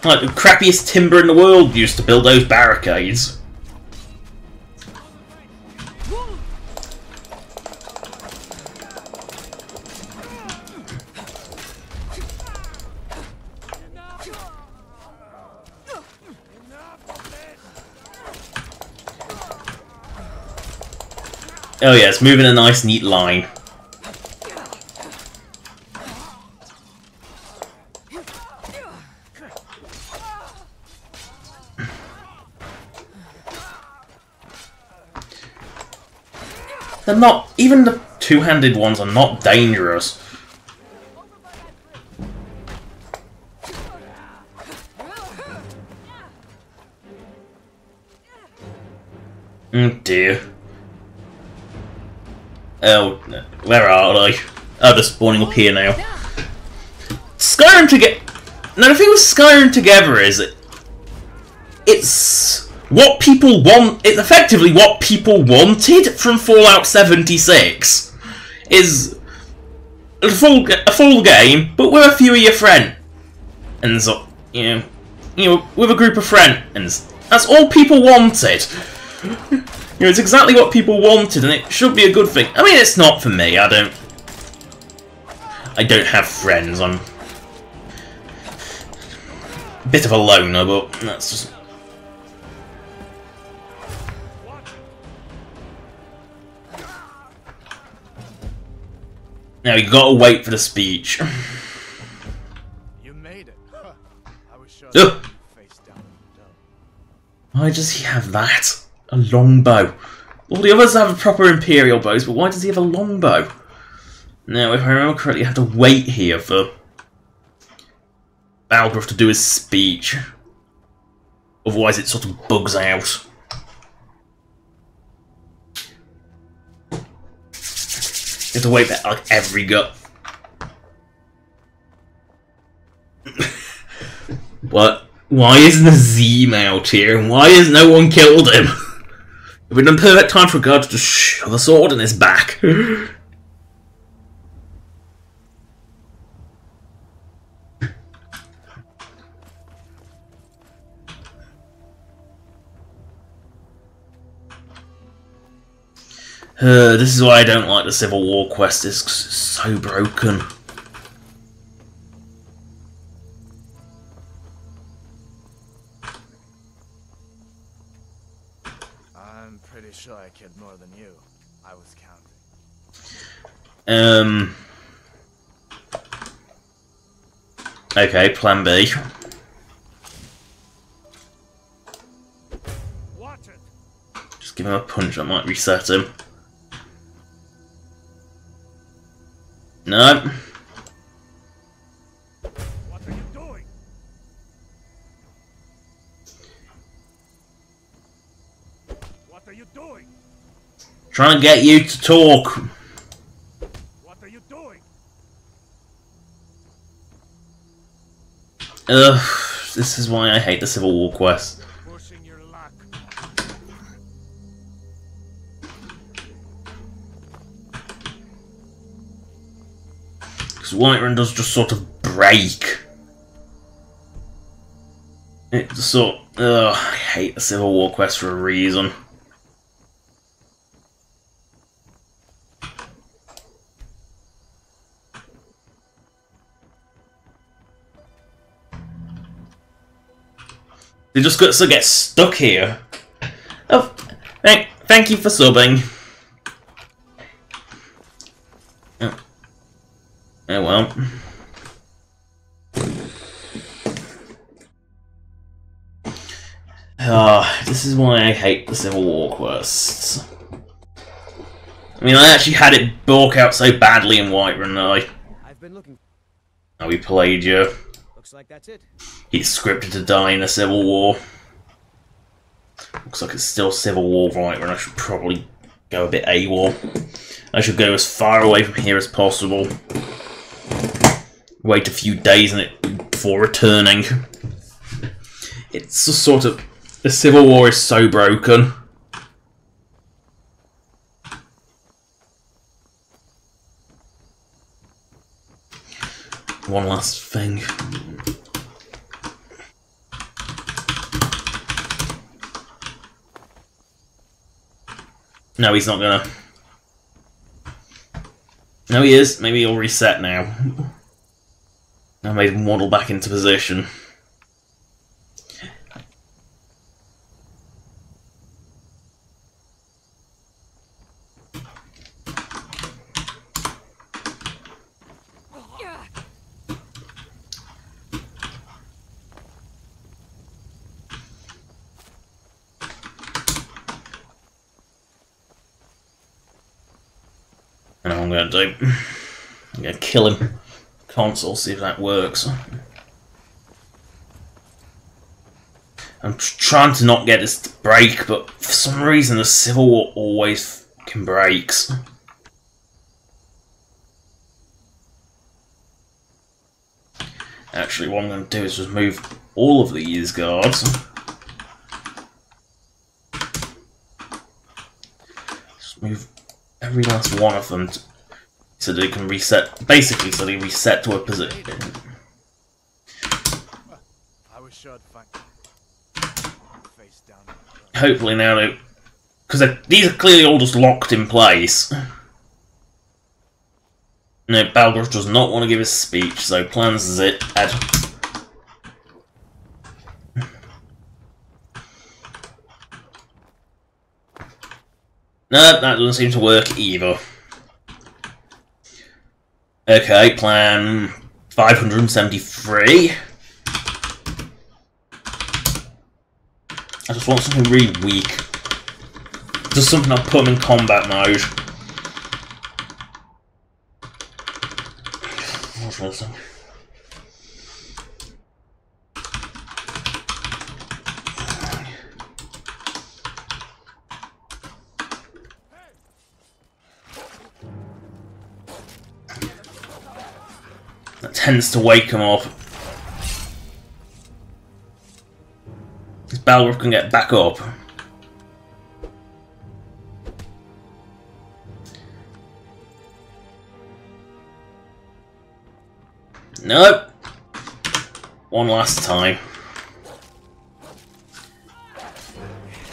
Like the crappiest timber in the world used to build those barricades. Oh yeah, it's moving a nice, neat line. They're not... even the two-handed ones are not dangerous. Oh dear. Oh, where are they? Oh, they're spawning up here now. Skyrim together... No, the thing with Skyrim together is... it's what people want... it's effectively what people wanted from Fallout 76. Is a full game, but with a few of your friends. And so, you know, with a group of friends. That's all people wanted. You know, it's exactly what people wanted, and it should be a good thing. I mean, it's not for me. I don't have friends. I'm a bit of a loner, but that's just... Now you gotta wait for the speech. You made it. I was sure face down. Why does he have that? A longbow. All the others have proper Imperial bows, but why does he have a longbow? Now, if I remember correctly, you have to wait here for Balgruuf to do his speech. Otherwise, it sort of bugs out. You have to wait for like every gut. What? Why isn't Azim out here? And why has no one killed him? It would have been the perfect time for a guard to just shove a sword in his back. This is why I don't like the Civil War quest, it's so broken. I'm pretty sure I killed more than you. I was counting. Okay, plan B. Just give him a punch that might reset him. No. What are you doing? What are you doing? Trying to get you to talk. What are you doing? Ugh, this is why I hate the Civil War quest. Pushing your luck. Because Whiterun does just sort of break. It's sort... ugh, I hate the Civil War quest for a reason. They just got to get stuck here. Oh, thank you for subbing. Oh well. This is why I hate the Civil War quests. I mean, I actually had it balk out so badly in Whiterun that I've been looking. we played you. Looks like that's it. He's scripted to die in a Civil War. Looks like it's still Civil War right when I should probably go a bit AWOL. I should go as far away from here as possible. Wait a few days before returning. It's just sort of... The Civil War is so broken. One last thing. No, he's not gonna. No, he is. Maybe he'll reset now. I made him waddle back into position. And I'm going to do. I'm going to kill him. Console, see if that works. I'm trying to not get this to break, but for some reason the Civil War always fucking breaks. Actually, what I'm going to do is just move all of these guards. Just move every last one of them so they can reset, basically so they reset to a position. I was sure to find face down. Hopefully now they, because these are clearly all just locked in place. No, Balgruuf does not want to give his speech, so plans is it. No, that doesn't seem to work either. Okay, plan 573. I just want something really weak. Just something I'll put them in combat mode. What's this? That tends to wake him up. This Balgruuf can get back up. Nope. One last time.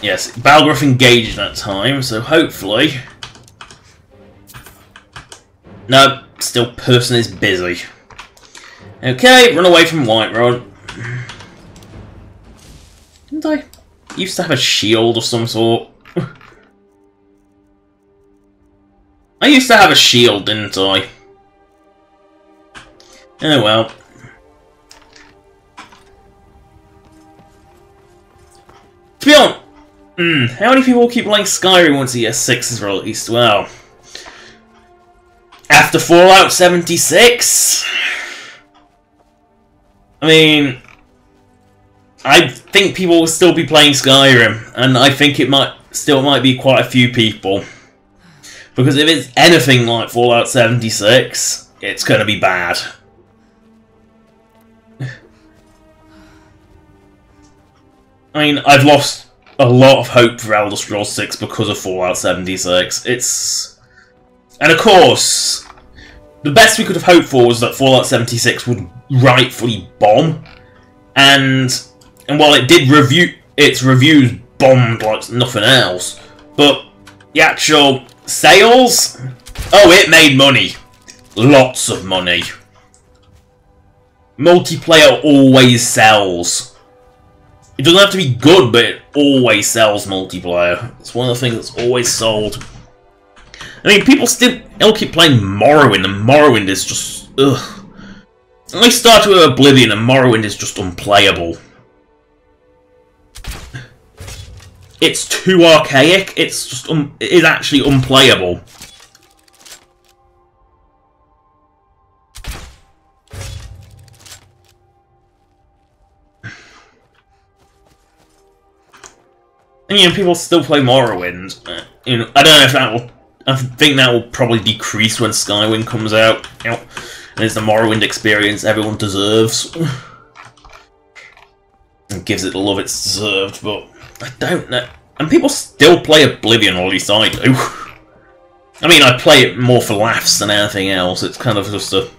Yes, Balgruuf engaged that time, so hopefully... Nope, still person is busy. Okay, run away from Whiterun. Didn't I used to have a shield of some sort? I used to have a shield, didn't I? Oh well. To be honest, how many people keep playing Skyrim once the S6 is released? Well, after Fallout 76? I mean, I think people will still be playing Skyrim, and I think it might be quite a few people. Because if it's anything like Fallout 76, it's gonna be bad. I mean, I've lost a lot of hope for Elder Scrolls 6 because of Fallout 76. And of course, the best we could have hoped for was that Fallout 76 would rightfully bomb. And while it did its reviews bombed like nothing else. But the actual sales? Oh, it made money. Lots of money. Multiplayer always sells. It doesn't have to be good, but it always sells multiplayer. It's one of the things that's always sold. I mean, people still keep playing Morrowind, and Morrowind is just... ugh. I started with Oblivion, and Morrowind is just unplayable. It's too archaic, it's just... it is actually unplayable. And you know, people still play Morrowind. You know, I don't know if that will. I think that will probably decrease when Skyrim comes out. You know, and it's the Morrowind experience everyone deserves. And gives it the love it's deserved, but I don't know. And people still play Oblivion, or at least I do. I mean, I play it more for laughs than anything else. It's kind of just a...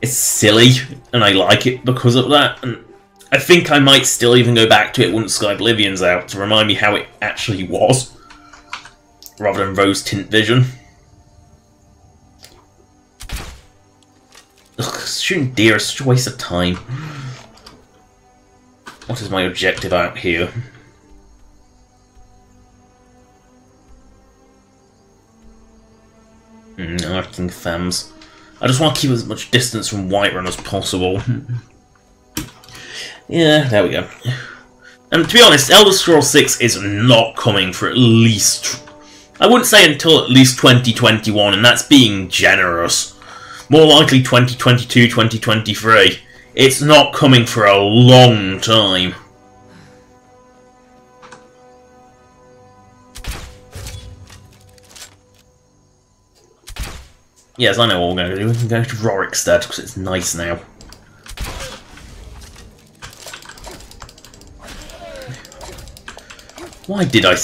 It's silly, and I like it because of that. And I think I might still even go back to it once Oblivion's out to remind me how it actually was, rather than rose tint vision. Ugh, shooting deer is such a waste of time. What is my objective out here? Arcing Thems. I just want to keep as much distance from Whiterun as possible. Yeah, there we go. And to be honest, Elder Scrolls 6 is not coming for at least... I wouldn't say until at least 2021, and that's being generous. More likely 2022, 2023. It's not coming for a long time. Yes, I know what we're going to do. We can go to Rorikstead, because it's nice now. Why did I...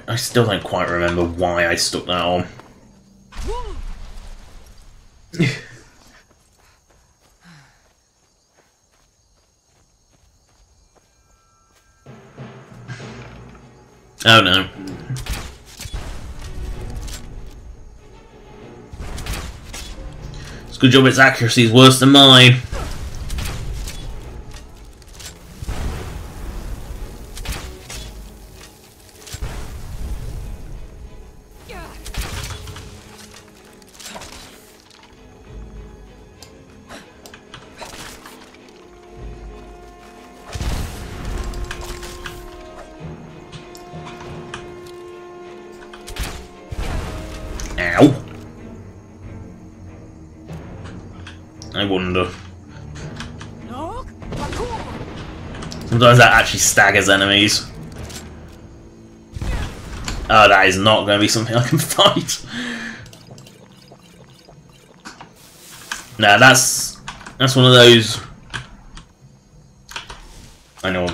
I still don't quite remember why I stuck that on. Oh no. It's a good job its accuracy is worse than mine. Ow. I wonder. Sometimes that actually staggers enemies. Oh, that is not going to be something I can fight. Nah, that's one of those. I know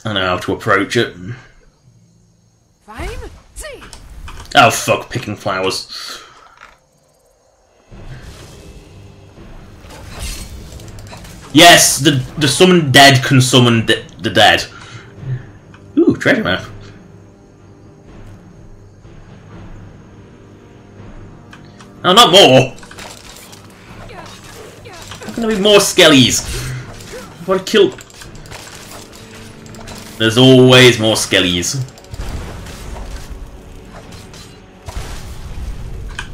how to approach it. Oh fuck, picking flowers. Yes, the summoned dead can summon the dead. Ooh, treasure map. Oh, not more. There's gonna be more skellies. What a kill. There's always more skellies.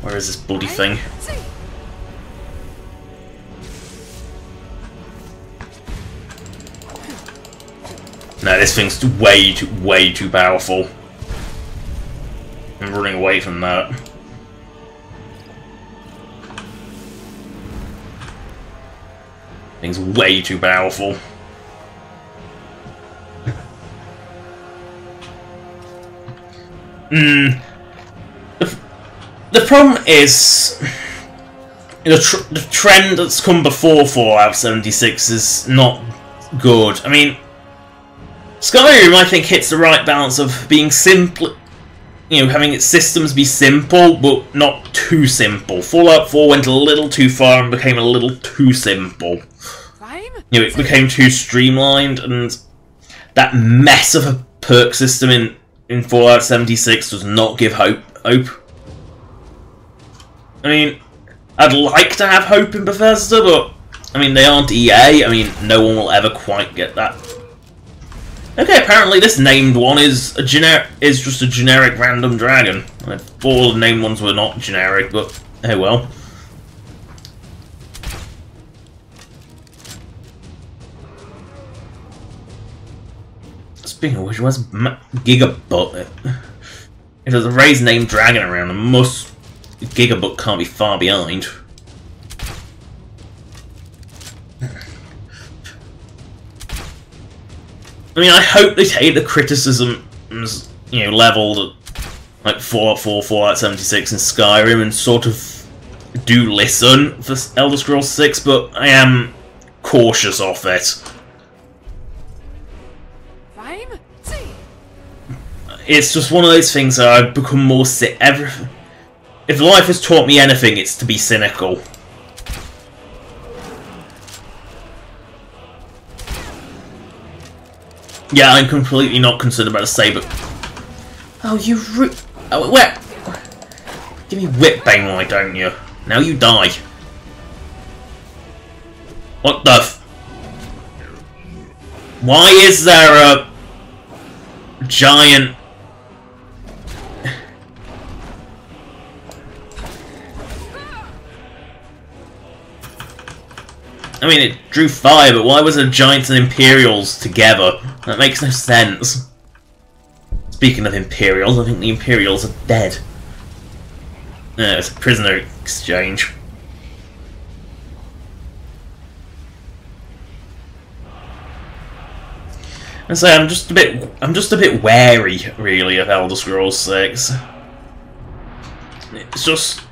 Where is this bloody thing? No, this thing's way too powerful. I'm running away from that. Thing's way too powerful. The problem is the trend that's come before Fallout 76 is not good. I mean, Skyrim, I think, hits the right balance of being simple, you know, having its systems be simple, but not too simple. Fallout 4 went a little too far and became a little too simple. You know, it became too streamlined, and that mess of a perk system in Fallout 76 does not give hope. I mean, I'd like to have hope in Bethesda, but I mean, they aren't EA. I mean, no one will ever quite get that. Okay, apparently this named one is just a generic random dragon. I thought all the named ones were not generic, but oh well. Speaking of which, where's Gigabutt? If there's a raised named dragon around, Gigabutt can't be far behind. I mean, I hope they take the criticisms, you know, leveled at like Fallout 4, Fallout 76, and Skyrim, and sort of do listen for Elder Scrolls 6, but I am cautious of it. It's just one of those things that I've become more if life has taught me anything, it's to be cynical. Yeah, I'm completely not concerned about a saber. Oh, you oh, where? Give me Whipbane, why don't you? Now you die. What the f... Why is there a giant... I mean, it drew fire, but why was there Giants and Imperials together? That makes no sense. Speaking of Imperials, I think the Imperials are dead. It's a prisoner exchange. And so I'm just a bit wary, really, of Elder Scrolls 6. It's just...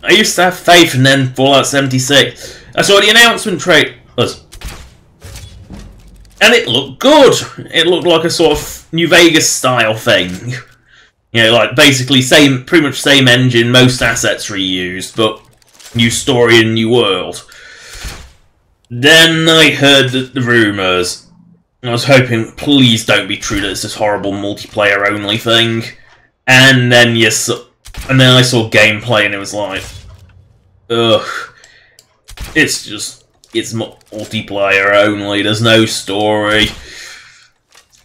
I used to have faith, and then Fallout 76. I saw the announcement trailers, and it looked good. It looked like a sort of New Vegas style thing. You know, like basically pretty much same engine, most assets reused, but new story and new world. Then I heard the rumours. I was hoping, please don't be true that it's this horrible multiplayer only thing. And then I saw gameplay, and it was like, ugh. It's multiplayer only, there's no story.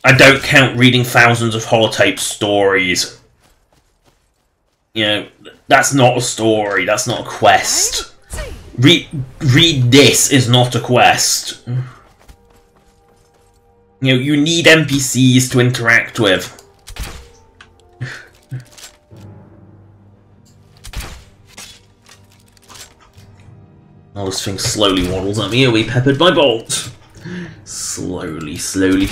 I don't count reading thousands of holotape stories. You know, that's not a story, that's not a quest. Read this is not a quest. You know, you need NPCs to interact with. Oh, this thing slowly waddles at me, it'll be peppered by bolts. Slowly, slowly.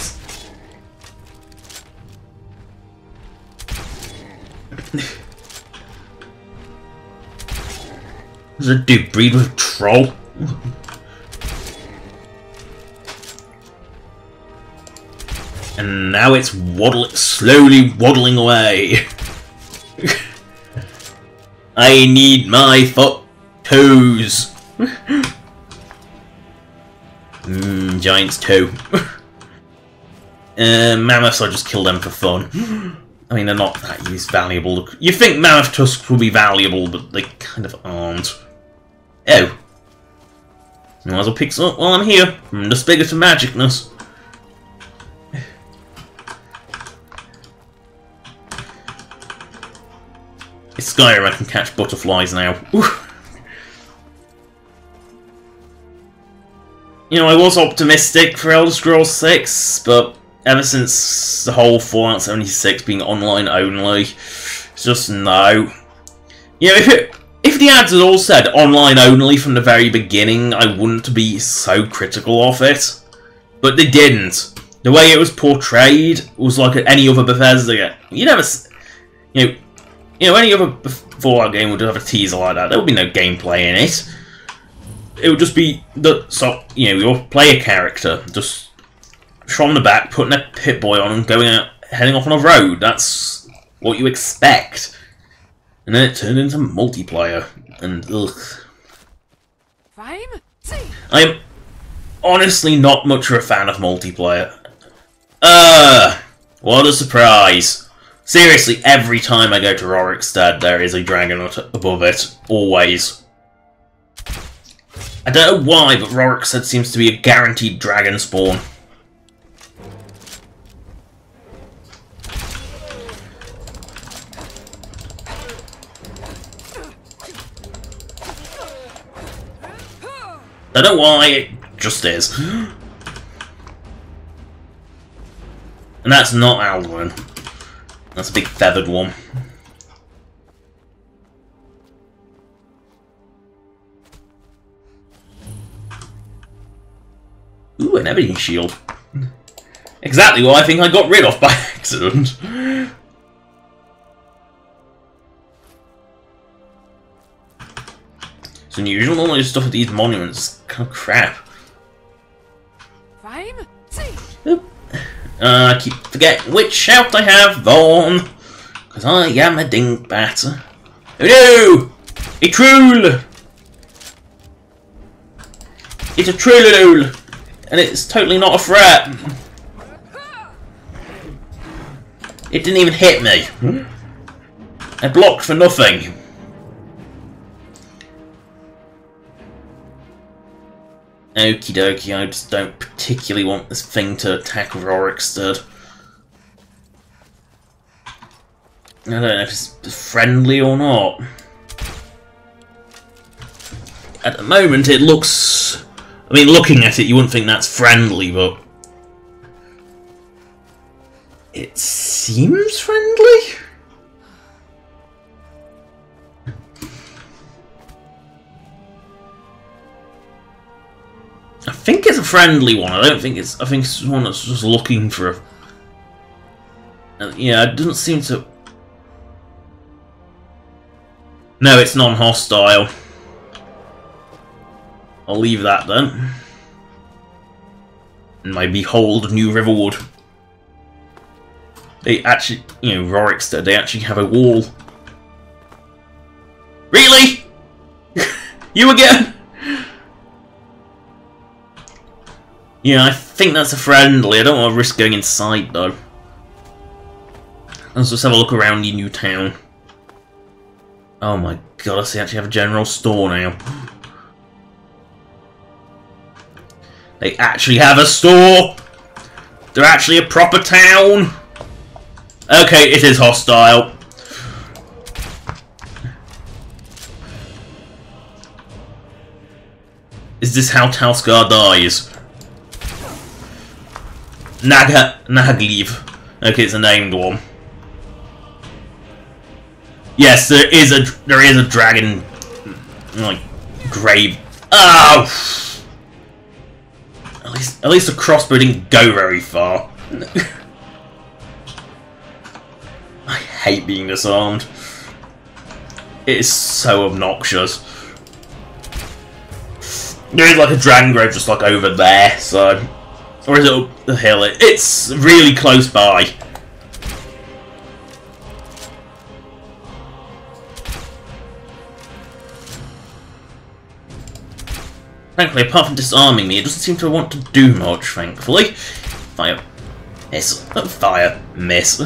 Does it do breed with troll? And now it's slowly waddling away. I need my toes. Giants too. Mammoths, I just kill them for fun. I mean, they're not that valuable. You think mammoth tusks will be valuable, but they kind of aren't. Oh. Might as well pick some up while I'm here. From the spigot of magicness. It's Skyrim, I can catch butterflies now. You know, I was optimistic for Elder Scrolls 6, but ever since the whole Fallout 76 being online only, it's just no. You know, if the ads had all said online only from the very beginning, I wouldn't be so critical of it. But they didn't. The way it was portrayed was like any other Bethesda game. You never, you know, any other Fallout game would have a teaser like that. There would be no gameplay in it. It would just be your player character just from the back, putting a Pip-Boy on and heading off on a road. That's what you expect. And then it turned into multiplayer, and ugh. I'm honestly not much of a fan of multiplayer. What a surprise. Seriously, every time I go to Rorikstead, there is a dragon above it. Always. I don't know why, but Rorikstead seems to be a guaranteed dragon spawn. I don't know why, it just is. And that's not Alduin. That's a big feathered one. Ooh, an ebony shield. Exactly what I think I got rid of by accident. It's unusual. All this stuff with these monuments is kind of crap. 5, 6. I keep forgetting which shout I have on. Because I am a dingbat. Oh no! A troll! It's a troll! And it's totally not a threat. It didn't even hit me. I blocked for nothing. Okie dokie, I just don't particularly want this thing to attack Rorikstead. I don't know if it's friendly or not. At the moment it looks... I mean, looking at it you wouldn't think that's friendly, but... it seems friendly? I think it's a friendly one. I don't think it's... I think it's one that's just looking for a... yeah, it doesn't seem to... no, it's non-hostile. I'll leave that then. And my behold new reward. They actually... you know, Rorikstead, they actually have a wall. Really? You again? Yeah, I think that's a friendly. I don't want to risk going inside, though. Let's just have a look around the new town. Oh my god, I see, actually have a general store now. They actually have a store! They're actually a proper town! Okay, it is hostile. Is this how Talskar dies? Nagliv. Okay, it's a named one. Yes, there is a dragon, like, grave. Oh! At least the crossbow didn't go very far. I hate being disarmed. It is so obnoxious. There is like a dragon grave just like over there, so... or is it up the hill? It's really close by. Thankfully, apart from disarming me, it doesn't seem to want to do much, thankfully. Fire. Miss. Fire. Miss.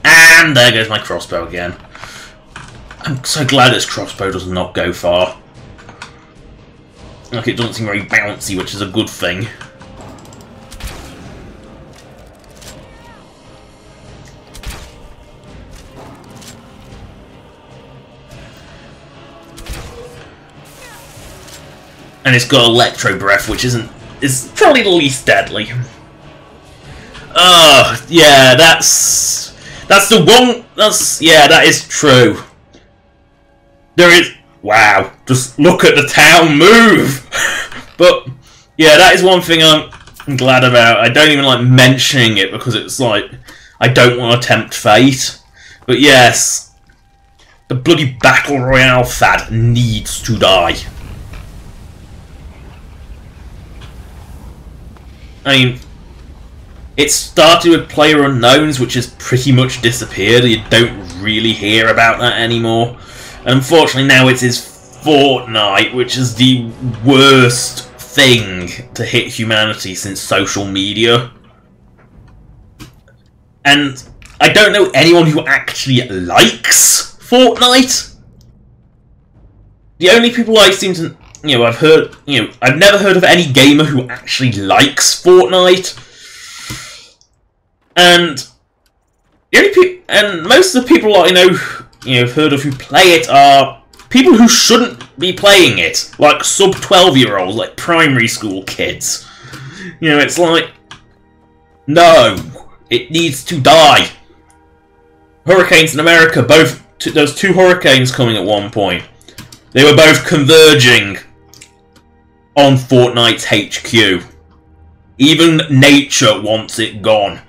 And there goes my crossbow again. I'm so glad this crossbow does not go far. Like, it doesn't seem very bouncy, which is a good thing. And it's got electro breath, which is probably the least deadly. Yeah, that's the one. Yeah, that is true. There is... wow, just look at the town move! But, yeah, that is one thing I'm glad about. I don't even like mentioning it because it's like, I don't want to tempt fate. But yes, the bloody Battle Royale fad needs to die. I mean, it started with Player Unknowns, which has pretty much disappeared. You don't really hear about that anymore. And unfortunately now it is Fortnite, which is the worst thing to hit humanity since social media. And I don't know anyone who actually likes Fortnite. The only people I seem to... you know, I've never heard of any gamer who actually likes Fortnite. And the only and most of the people I know, have heard of who play it are people who shouldn't be playing it, like sub-12-year-olds, like primary school kids. You know, it's like, no, it needs to die. Hurricanes in America, those two hurricanes coming at one point, they were both converging on Fortnite's HQ. Even nature wants it gone.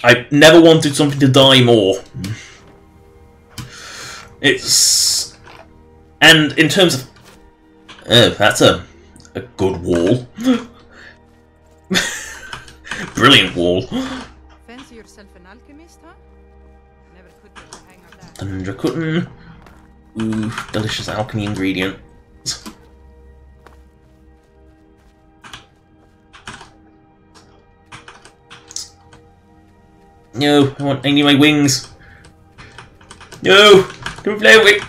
I've never wanted something to die more. It's... And in terms of... Oh, that's a good wall. Brilliant wall. Fancy yourself an alchemist, huh? Never could get the hang of that. Thunder cutting. Ooh, delicious alchemy ingredient. No, I need my wings. No, don't fly away.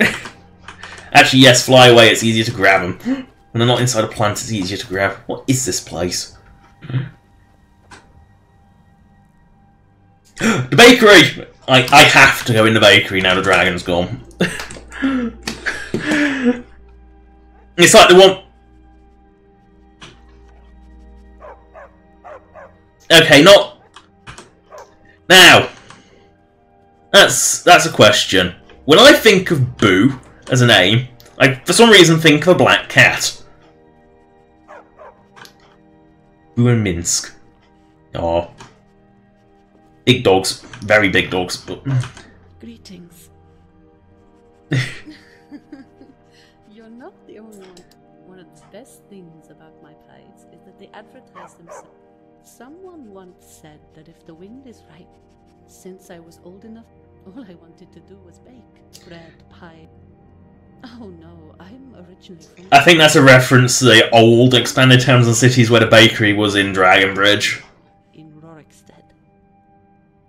Actually, yes, fly away. It's easier to grab them. When they're not inside a plant, it's easier to grab. What is this place? The bakery! I have to go in the bakery now the dragon's gone. It's like the one... Okay, not... Now, that's a question. When I think of Boo as a name, I for some reason think of a black cat. Boo and Minsk. Oh. Big dogs. Very big dogs. But... Greetings. You're not the only one. One of the best things about my pies is that they advertise themselves. Someone once said that if the wind is right, since I was old enough, all I wanted to do was bake bread, pie. Oh no, I'm originally from... I think that's a reference to the old expanded towns and cities where the bakery was in Dragonbridge. In Rorikstead.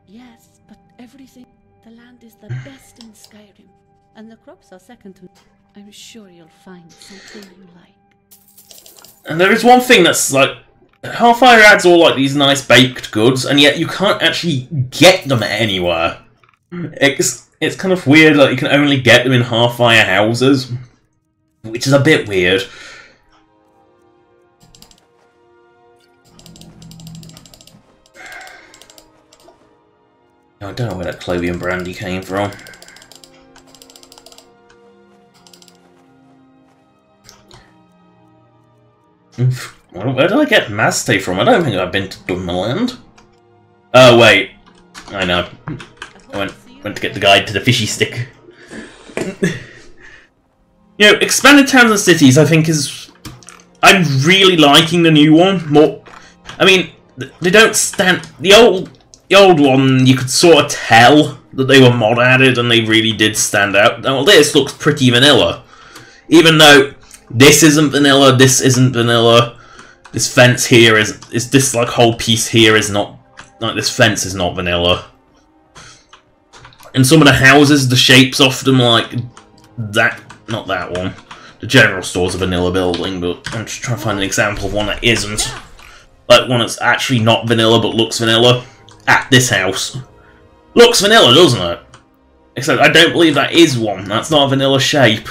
Yes, but everything... The land is the best in Skyrim, and the crops are second to... I'm sure you'll find something you like. And there is one thing that's like... Halfire adds all like these nice baked goods, and yet you can't actually get them anywhere. It's kind of weird that you can only get them in Halfire houses, which is a bit weird. I don't know where that Clovian brandy came from. Where did I get Mazte from? I don't think I've been to Dunmerland. Oh wait, I know. I went to get the guide to the fishy stick. You know, expanded towns and cities, I think is... I'm really liking the new one more. I mean, they don't stand... The old one, you could sort of tell that they were mod added and they really did stand out. Well, this looks pretty vanilla. Even though this isn't vanilla, this isn't vanilla. This fence here is this like whole piece here is not... Like, this fence is not vanilla. And some of the houses, the shapes of them, like that, not that one. The general store's a vanilla building, but I'm just trying to find an example of one that isn't. Like one that's actually not vanilla but looks vanilla. At this house. Looks vanilla, doesn't it? Except I don't believe that is one. That's not a vanilla shape.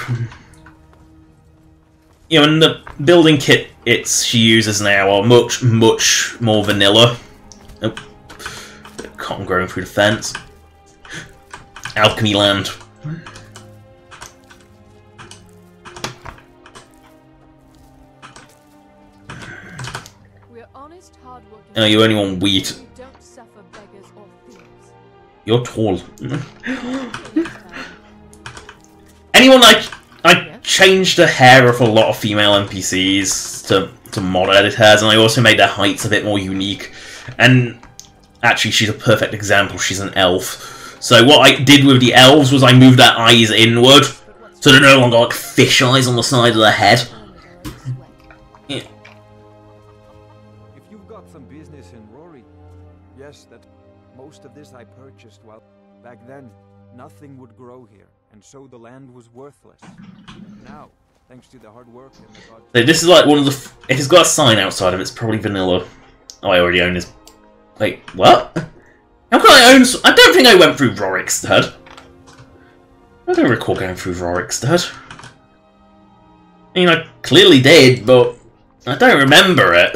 You know, and the building kit she uses now are much, much more vanilla. Oh, bit of cotton growing through the fence. Alchemy land. We're honest, hardworking. Oh, you only want wheat. We don't suffer beggars or thieves. You're tall. Anyone I changed the hair of a lot of female NPCs to mod editors, and I also made their heights a bit more unique. And actually, she's a perfect example. She's an elf. So what I did with the elves was I moved their eyes inward, so they're no longer like fish eyes on the side of their head. Yeah. If you've got some business in Rory, yes, that most of this I purchased while back then nothing would grow here, and so the land was worthless. Now, thanks to the hard work and the god... So this is like one of the... If it's got a sign outside of it, it's probably vanilla. Oh, I already own this. Wait, what? How can I own... I don't think I went through Rorikstead. I don't recall going through Rorikstead. I mean, I clearly did, but I don't remember it.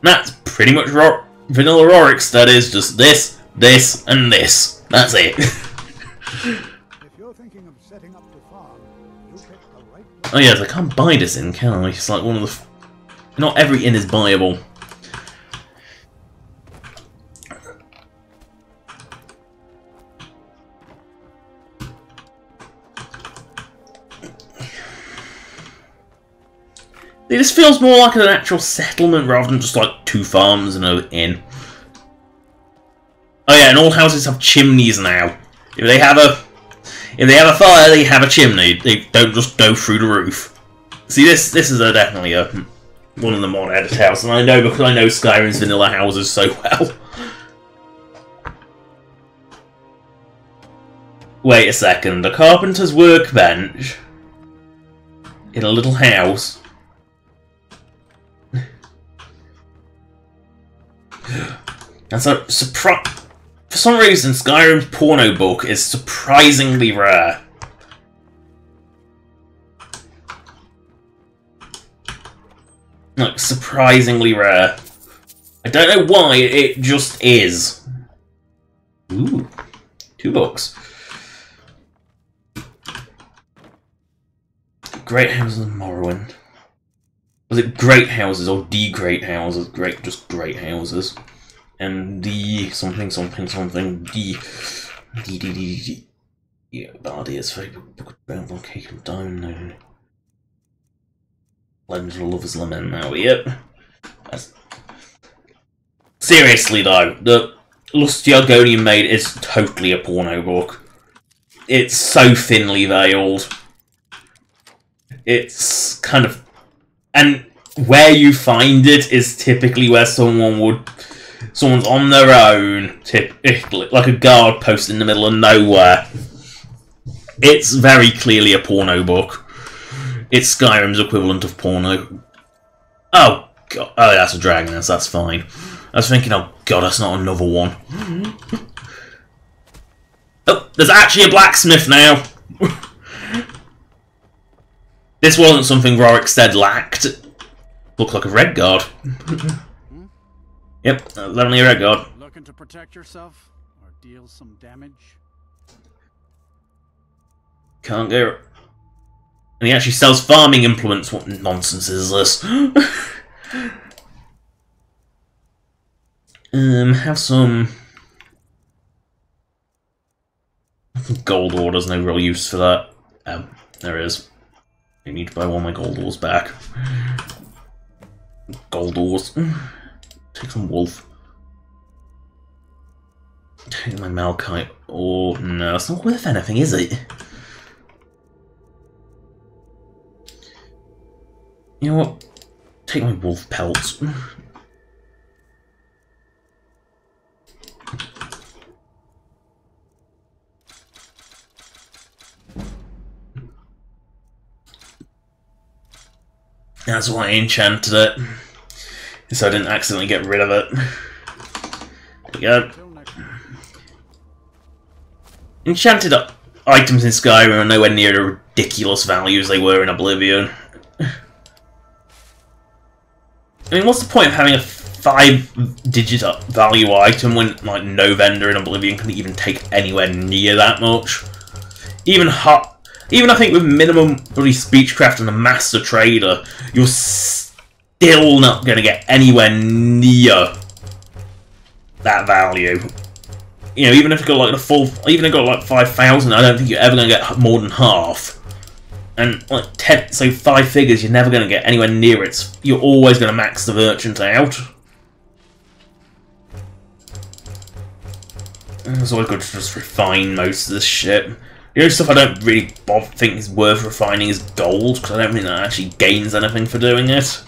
That's pretty much vanilla Rorikstead is just this, this, and this. That's it. If you're thinking of setting up to farm, you pick Oh yes, I can't buy this inn, can I? It's like one of the... Not every inn is buyable. This feels more like an actual settlement rather than just like 2 farms and an inn. Oh yeah, and all houses have chimneys now. If they have a fire, they have a chimney. They don't just go through the roof. See, this is definitely one of the mod edit houses, and I know because I know Skyrim's vanilla houses so well. Wait a second, a carpenter's workbench in a little house. That's a surprise. For some reason, Skyrim's porno book is surprisingly rare. Like, surprisingly rare. I don't know why, it just is. Ooh, 2 books. Great Houses of Morrowind. Was it Great Houses or the Great Houses? Just Great Houses. And the something something something the yeah, Bardier's favourite book about volcano diamond. Legend of Lover's Lament now, yep. Seriously though, the Lusty Argonian Maid is totally a porno book. It's so thinly veiled. It's kind of... And where you find it is typically where someone's on their own, typically, like a guard post in the middle of nowhere. It's very clearly a porno book. It's Skyrim's equivalent of porno. Oh, God. Oh, that's a dragoness, that's fine. I was thinking, oh god, that's not another one. Oh, there's actually a blacksmith now! This wasn't something Rorikstead lacked. Looked like a red guard. Yep, definitely a red guard. Looking to protect yourself or deal some damage? Can't go. And he actually sells farming implements. What nonsense is this? Have some gold ore. There's no real use for that. There is. I need to buy one of my gold ores back. Gold ores. Take some wolf. Take my malachite. Oh no, it's not worth anything, is it? You know what? Take my wolf pelts. That's why I enchanted it, so I didn't accidentally get rid of it. There we go. Enchanted items in Skyrim are nowhere near the ridiculous values they were in Oblivion. I mean, what's the point of having a 5-digit value item when like no vendor in Oblivion can even take anywhere near that much? Even I think with minimum bloody speechcraft and a master trader, you're still not going to get anywhere near that value. You know, even if you got like the full, even if you got like 5,000, I don't think you're ever going to get more than half. And like 10, so 5 figures, you're never going to get anywhere near it. You're always going to max the merchant out. It's always good to just refine most of this shit. The only stuff I don't really think is worth refining is gold, because I don't think that actually gains anything for doing it.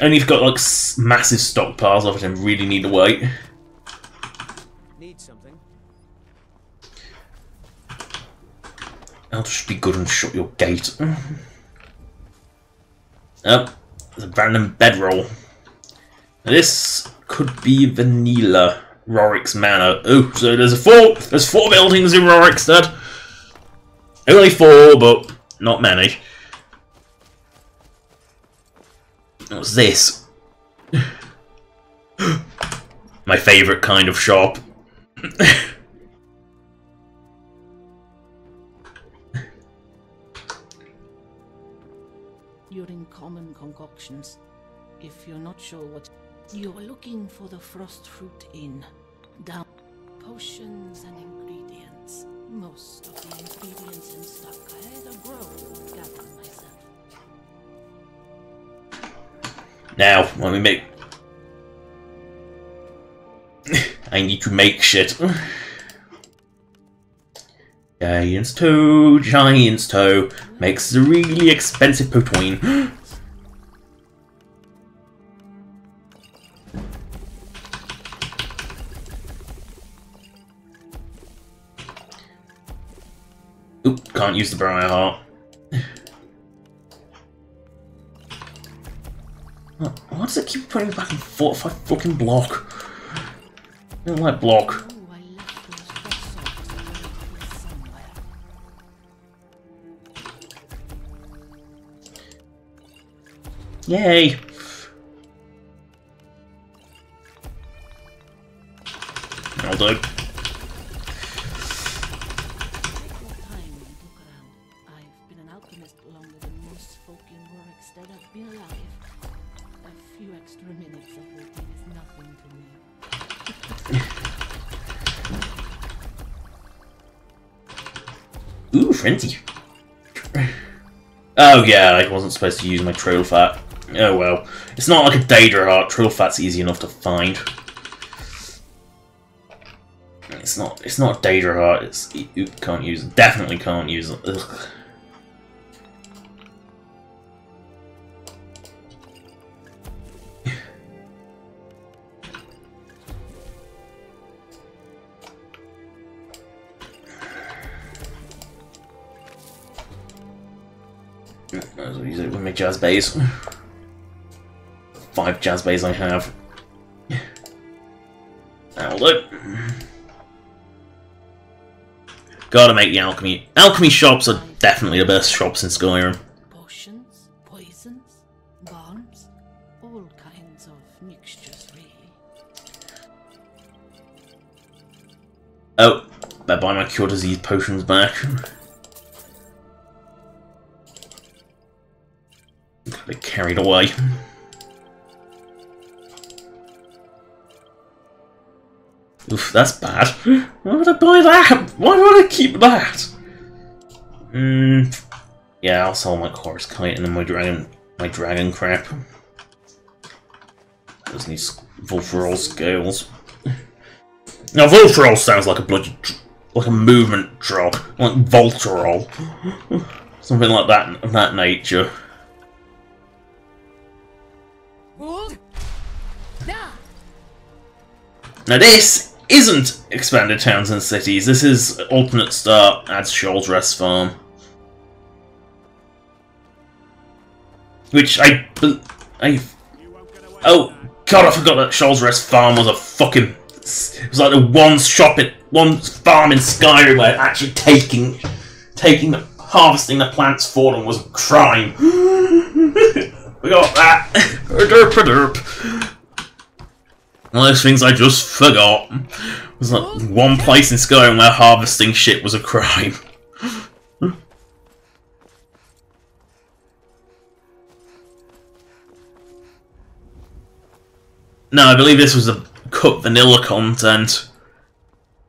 Only if you've got like massive stockpiles of it and really need to wait. Need something? I'll just be good and shut your gate. Oh, there's a random bedroll. Now this could be vanilla Rorik's Manor. Oh, so there's 4 buildings in Rorikstead. Only 4, but not many. What's this? My favourite kind of shop. you're in common concoctions. If you're not sure what you're looking for, the Frost Fruit Inn. Down potions and ingredients. Most of the ingredients in stock I either grow or gather myself. Now, let me make... I need to make shit. Giant's toe makes a really expensive poutine. Oop, can't use the Briar Heart. Why does it keep putting me back and forth if I fucking block? I don't like block. Yay! I'll do. Ooh, frenzy. Oh yeah, I wasn't supposed to use my trail fat. Oh well. It's not like a Daedra heart. Trail fat's easy enough to find. It's not a Daedra heart. It's oop, can't use it. Definitely can't use it. Ugh. Might as well use it with my jazz bays. 5 jazz bays I have. That'll do. Gotta make the alchemy. Alchemy shops are definitely the best shops in Skyrim. Potions, poisons, balms, all kinds of mixtures, really. Oh, better buy my cure disease potions back. Got it carried away. Oof, that's bad. Why would I buy that? Why would I keep that? Yeah, I'll sell my chorus kite and then my dragon crap. Doesn't need Volferol scales. Now Volferol sounds like a bloody, like a movement drug, like Volterol, something like that of that nature. Now this isn't expanded towns and cities. This is alternate start adds Shoals Rest Farm, which oh god, I forgot that Shoals Rest Farm was a fucking. It was like the one farm in Skyrim where actually harvesting the plants for them was a crime. We got that. Derp. One of those things I just forgot. It was like one place in Skyrim where harvesting shit was a crime. No, I believe this was a cut vanilla content.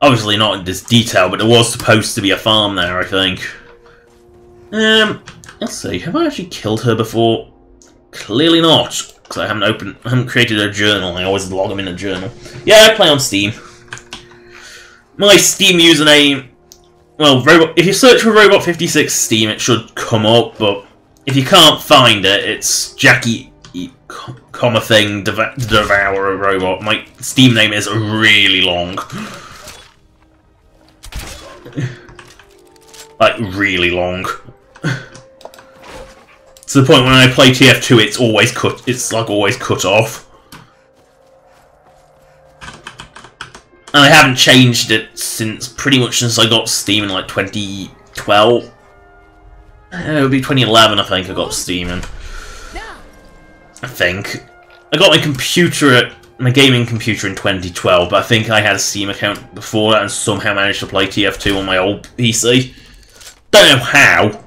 Obviously not in this detail, but there was supposed to be a farm there, I think. Let's see, have I actually killed her before? Clearly not. Because I haven't created a journal. I always log them in a journal. Yeah, I play on Steam. My Steam username, well, if you search for Robot56 Steam, it should come up. But if you can't find it, it's Jackie, comma thing, Devour a Robot. My Steam name is really long, like really long. To the point when I play TF2, it's always cut. It's like always cut off, and I haven't changed it pretty much since I got Steam in like 2012. It would be 2011, I think. I got Steam in. I think I got my gaming computer in 2012, but I think I had a Steam account before that and somehow managed to play TF2 on my old PC. Don't know how.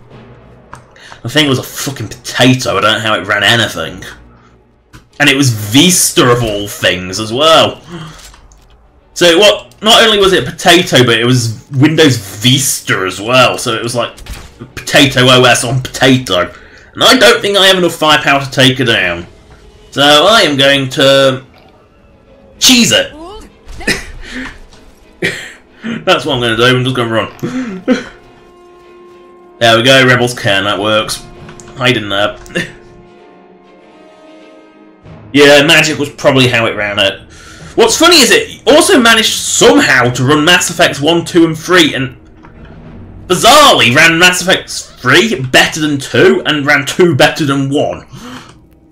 The thing was a fucking potato, I don't know how it ran anything. And it was Vista of all things as well. So what? Not only was it a potato, but it was Windows Vista as well. So it was like Potato OS on potato. And I don't think I have enough firepower to take her down. So I am going to cheese it. That's what I'm going to do. I'm just going to run. There we go. Rebels can. That works. Hide in there. Yeah, magic was probably how it ran it. What's funny is it also managed somehow to run Mass Effects 1, 2, and 3, and bizarrely ran Mass Effect 3 better than 2, and ran 2 better than 1.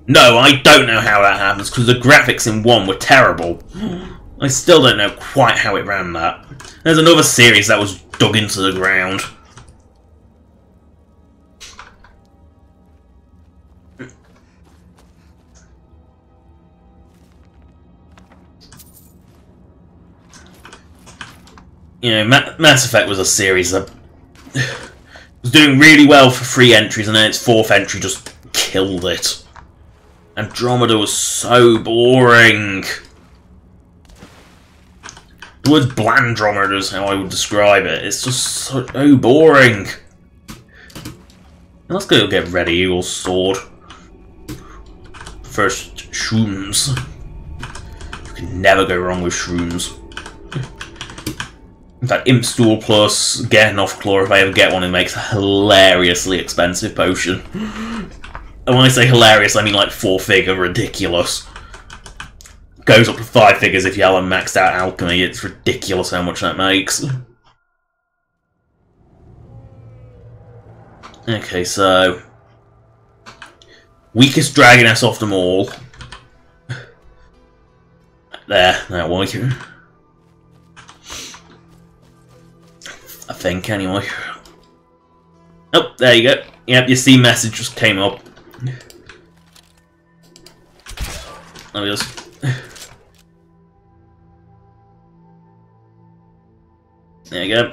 No, I don't know how that happens, because the graphics in 1 were terrible. I still don't know quite how it ran that. There's another series that was dug into the ground. You know, Mass Effect was a series that was doing really well for 3 entries, and then its 4th entry just killed it. Andromeda was so boring. The word blandromeda is how I would describe it. It's just so boring. Let's go get Red Eagle's sword. First, shrooms. You can never go wrong with shrooms. In fact, Imp Stool plus Getting Off Claw, if I ever get one, it makes a hilariously expensive potion. And when I say hilarious, I mean like 4-figure ridiculous. Goes up to 5 figures if you have a maxed out alchemy. It's ridiculous how much that makes. Okay, so weakest dragoness of them all. There, that one. I think, anyway. Oh, there you go. Yep, your Steam message just came up. Let me just... There you go.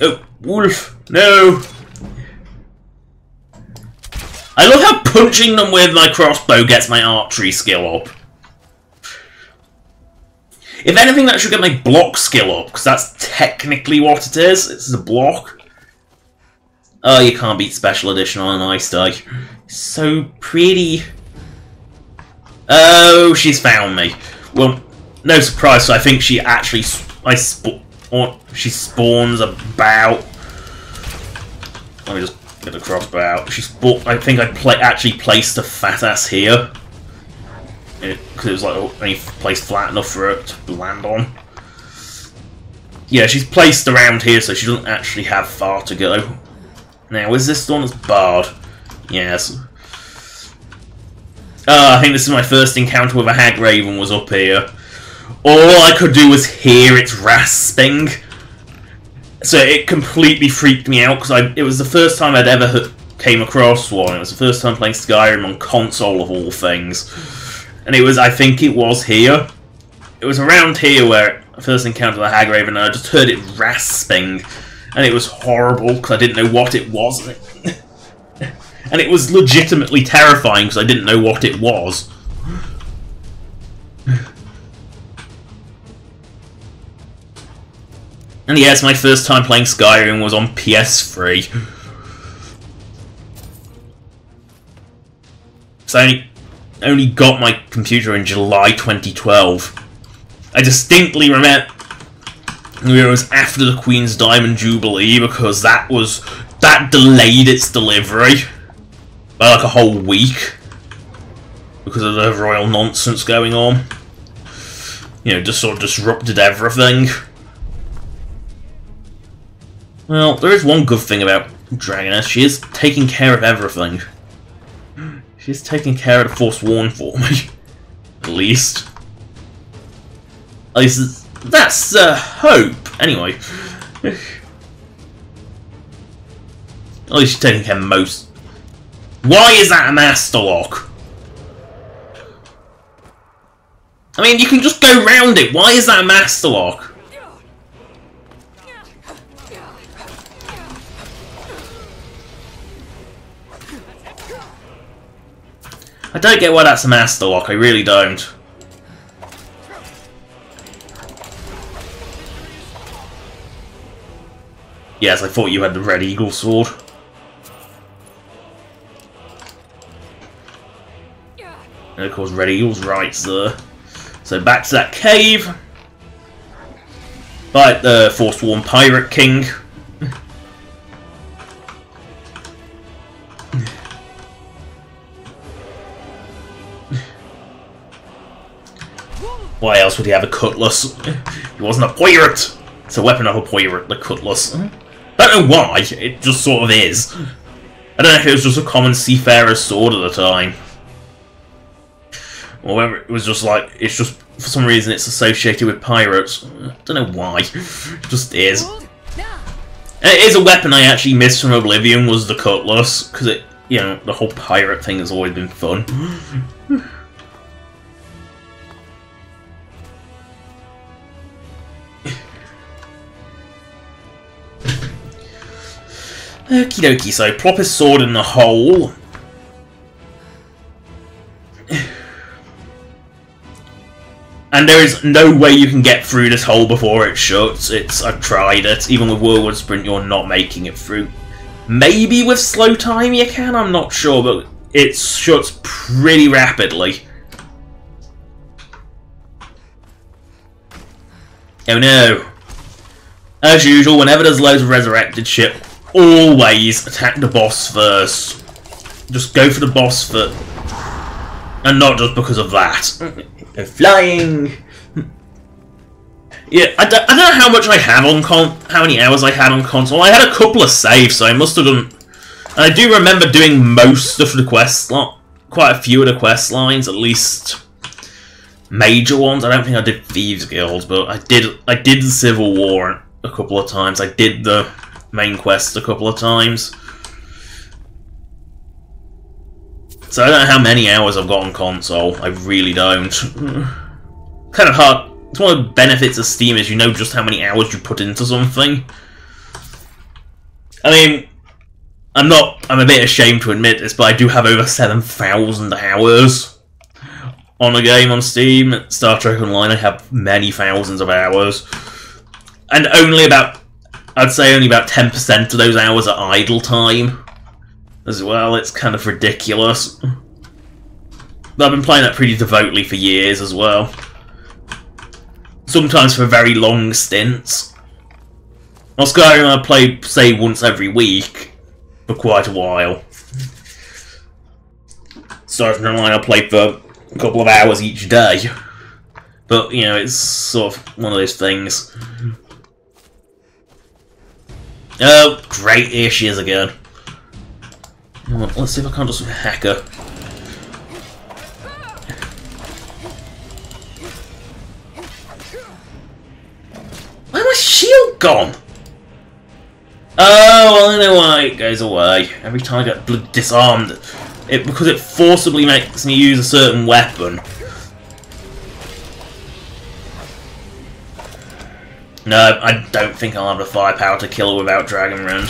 Oh, wolf! No! I love how punching them with my crossbow gets my archery skill up. If anything, that should get my block skill up, because that's technically what it is. It's a block. Oh, you can't beat Special Edition on an ice die. So pretty. Oh, she's found me. Well, no surprise, so I think she actually... she spawns about... Let me just get the crossbow out. I think I actually placed a fat ass here. Because it was like only placed flat enough for it to land on. Yeah, she's placed around here, so she doesn't actually have far to go. Now, is this the one that's barred? Yes. I think this is my first encounter with a hag raven was up here. All I could do was hear its rasping. So it completely freaked me out, because it was the first time I'd ever came across one. It was the first time playing Skyrim on console, of all things. And it was, I think it was here. It was around here where I first encountered the hag raven, and I just heard it rasping. And it was horrible, because I didn't know what it was. And it was legitimately terrifying, because I didn't know what it was. And yes, my first time playing Skyrim was on PS3. So I only got my computer in July 2012. I distinctly remember it was after the Queen's Diamond Jubilee, because that delayed its delivery by like a whole week because of the royal nonsense going on. You know, just sort of disrupted everything. Well, there is one good thing about Dragoness. She is taking care of everything. She's taking care of the Forsworn for me. At least. At least that's hope. Anyway. At least she's taking care of most. Why is that a master lock? I mean, you can just go round it. Why is that a master lock? I don't get why that's a master lock, I really don't. Yes, I thought you had the Red Eagle sword. And of course Red Eagle's right there. So back to that cave. Fight the Forsworn Pirate King. Why else would he have a cutlass? He wasn't a pirate! It's a weapon of a pirate, the cutlass. I don't know why, it just sort of is. I don't know if it was just a common seafarer's sword at the time. Or whether it was just like, it's just, for some reason it's associated with pirates. I don't know why, it just is. And it is a weapon I actually missed from Oblivion, was the cutlass, because it, you know, the whole pirate thing has always been fun. Okie dokie, so plop his sword in the hole. And there is no way you can get through this hole before it shuts. I've tried it. Even with Whirlwind Sprint, you're not making it through. Maybe with slow time you can, I'm not sure, but it shuts pretty rapidly. Oh no. As usual, whenever there's loads of resurrected shit, always attack the boss first. Just go for the boss first. And not just because of that. They're flying! Yeah, I don't know how much I have on how many hours I had on console. I had a couple of saves, so I must have done... And I do remember doing most of the quests, quite a few of the quest lines, at least major ones. I don't think I did Thieves Guild, but I did the Civil War a couple of times. I did the main quest a couple of times. So I don't know how many hours I've got on console. I really don't. Kind of hard. It's one of the benefits of Steam is you know just how many hours you put into something. I mean, I'm a bit ashamed to admit this, but I do have over 7,000 hours on a game on Steam. Star Trek Online, I have many thousands of hours. And I'd say only about 10% of those hours are idle time. As well, it's kind of ridiculous. But I've been playing that pretty devoutly for years as well. Sometimes for very long stints. On Skyrim I play, say, once every week for quite a while. Star Trek Online I play for a couple of hours each day. But, you know, it's sort of one of those things. Oh, great, here she is again. Let's see if I can't just hack her. Where's my shield gone? Oh, well, I know why it goes away. Every time I get disarmed, because it forcibly makes me use a certain weapon. No, I don't think I'll have the firepower to kill her without Dragon Rend.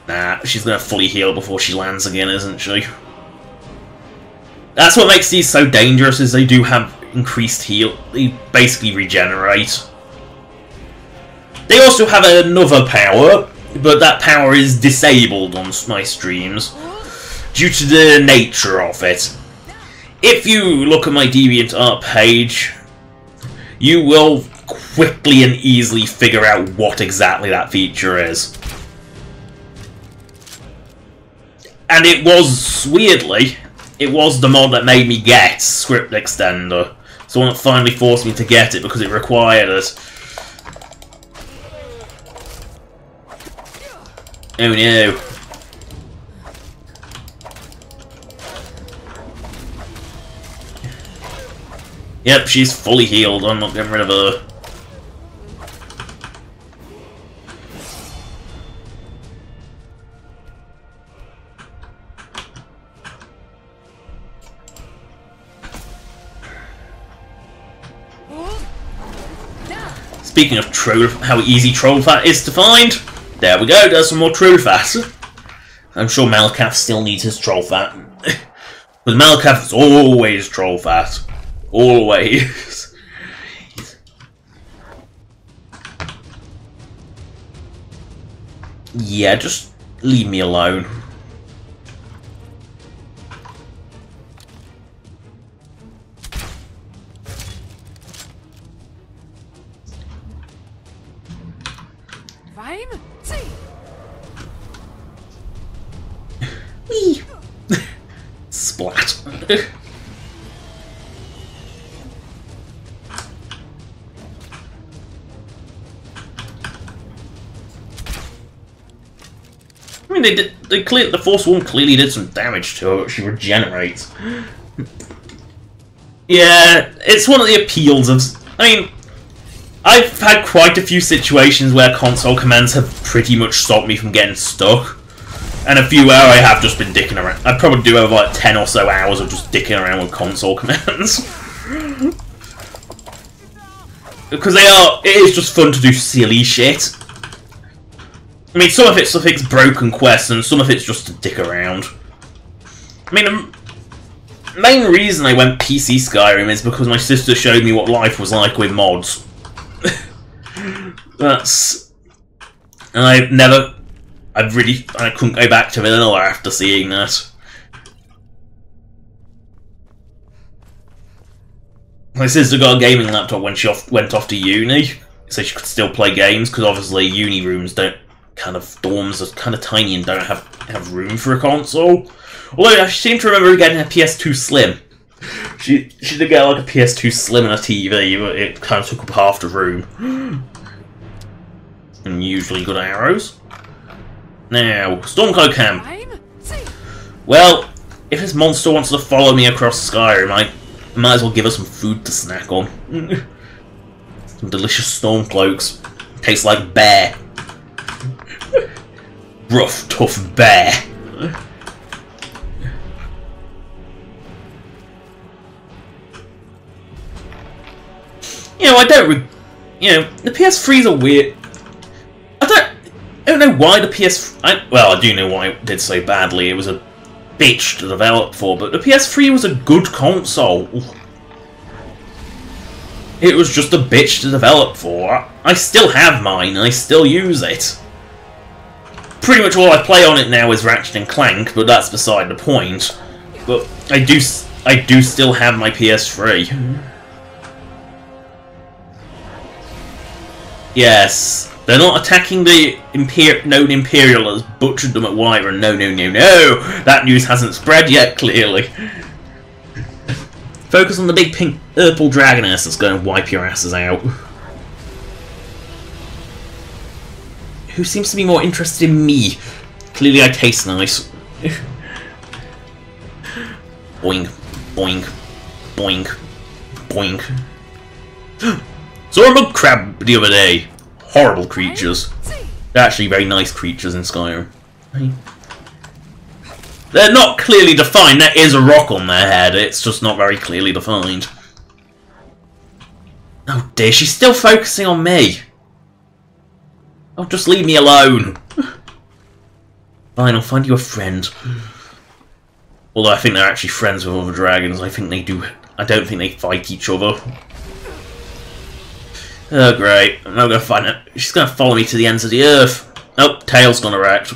Nah, she's gonna fully heal before she lands again, isn't she? That's what makes these so dangerous, is they do have increased heal. They basically regenerate. They also have another power, but that power is disabled on my streams due to the nature of it. If you look at my DeviantArt page, you will quickly and easily figure out what exactly that feature is. And it was, weirdly, it was the mod that made me get Script Extender. It's the one that finally forced me to get it because it required it. Oh no. Yep, she's fully healed. I'm not getting rid of her. Speaking of how easy troll fat is to find, there we go, there's some more troll fat. I'm sure Malakath still needs his troll fat. Because Malakath is always troll fat. Always. Yeah, just leave me alone. Whee! Splat. I mean, the Force 1 clearly did some damage to her, but she regenerates. Yeah, it's one of the appeals of... I mean, I've had quite a few situations where console commands have pretty much stopped me from getting stuck. And a few where I have just been dicking around. I probably do over like 10 or so hours of just dicking around with console commands. Because it is just fun to do silly shit. I mean, some of it's to fix broken quests, and some of it's just to dick around. I mean, the main reason I went PC Skyrim is because my sister showed me what life was like with mods. And I couldn't go back to vanilla after seeing that. My sister got a gaming laptop when she went off to uni, so she could still play games, because obviously uni rooms dorms are kind of tiny and don't have room for a console. Although I seem to remember getting a PS2 Slim. She did get like a PS2 Slim and a TV, but it kind of took up half the room. Unusually good arrows. Now, Stormcloak Camp. Well, if this monster wants to follow me across Skyrim, I might as well give her some food to snack on. Some delicious Stormcloaks. Tastes like bear. Rough, tough bear. The PS3s are weird. I don't know why the well, I do know why it did so badly. It was a bitch to develop for, but the PS3 was a good console. It was just a bitch to develop for. I still have mine, and I still use it. Pretty much all I play on it now is Ratchet and Clank, but that's beside the point. But I do still have my PS3. Yes, they're not attacking the known Imperial as butchered them at Wyvern. No, no, no, no! That news hasn't spread yet, clearly. Focus on the big pink purple dragoness that's going to wipe your asses out. Who seems to be more interested in me? Clearly I taste nice. Boing, boing, boing, boing. Saw a mud crab the other day. Horrible creatures. They're actually very nice creatures in Skyrim. They're not clearly defined. There is a rock on their head. It's just not very clearly defined. Oh dear, she's still focusing on me. Oh, just leave me alone. Fine, I'll find you a friend. Although I think they're actually friends with other dragons. I don't think they fight each other. Oh great, I'm not gonna find it. She's gonna follow me to the ends of the earth. Oh, tail's gonna wreck.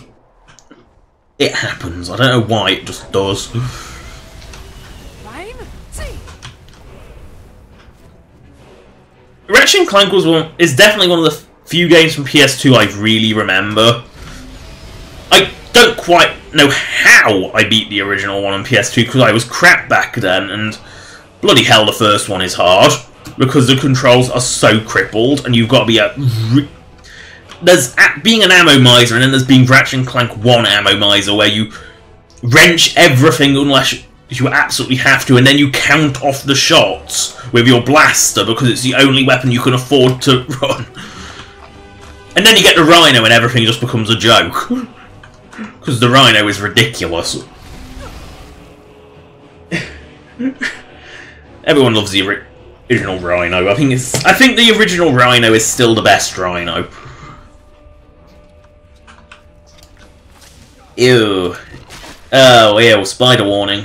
It happens. I don't know why, it just does. Ratchet and Clank is definitely one of the few games from PS2 I really remember. I don't quite know how I beat the original one on PS2 because I was crap back then, and bloody hell the first one is hard. Because the controls are so crippled, and you've got to be there's being an ammo miser, and then there's being Ratchet and Clank 1 ammo miser, where you wrench everything unless you absolutely have to, and then you count off the shots with your blaster because it's the only weapon you can afford to run. And then you get the Rhino, and everything just becomes a joke. Because the Rhino is ridiculous. Everyone loves the original Rhino. I think the original Rhino is still the best Rhino. Ew. Oh, ew, spider warning.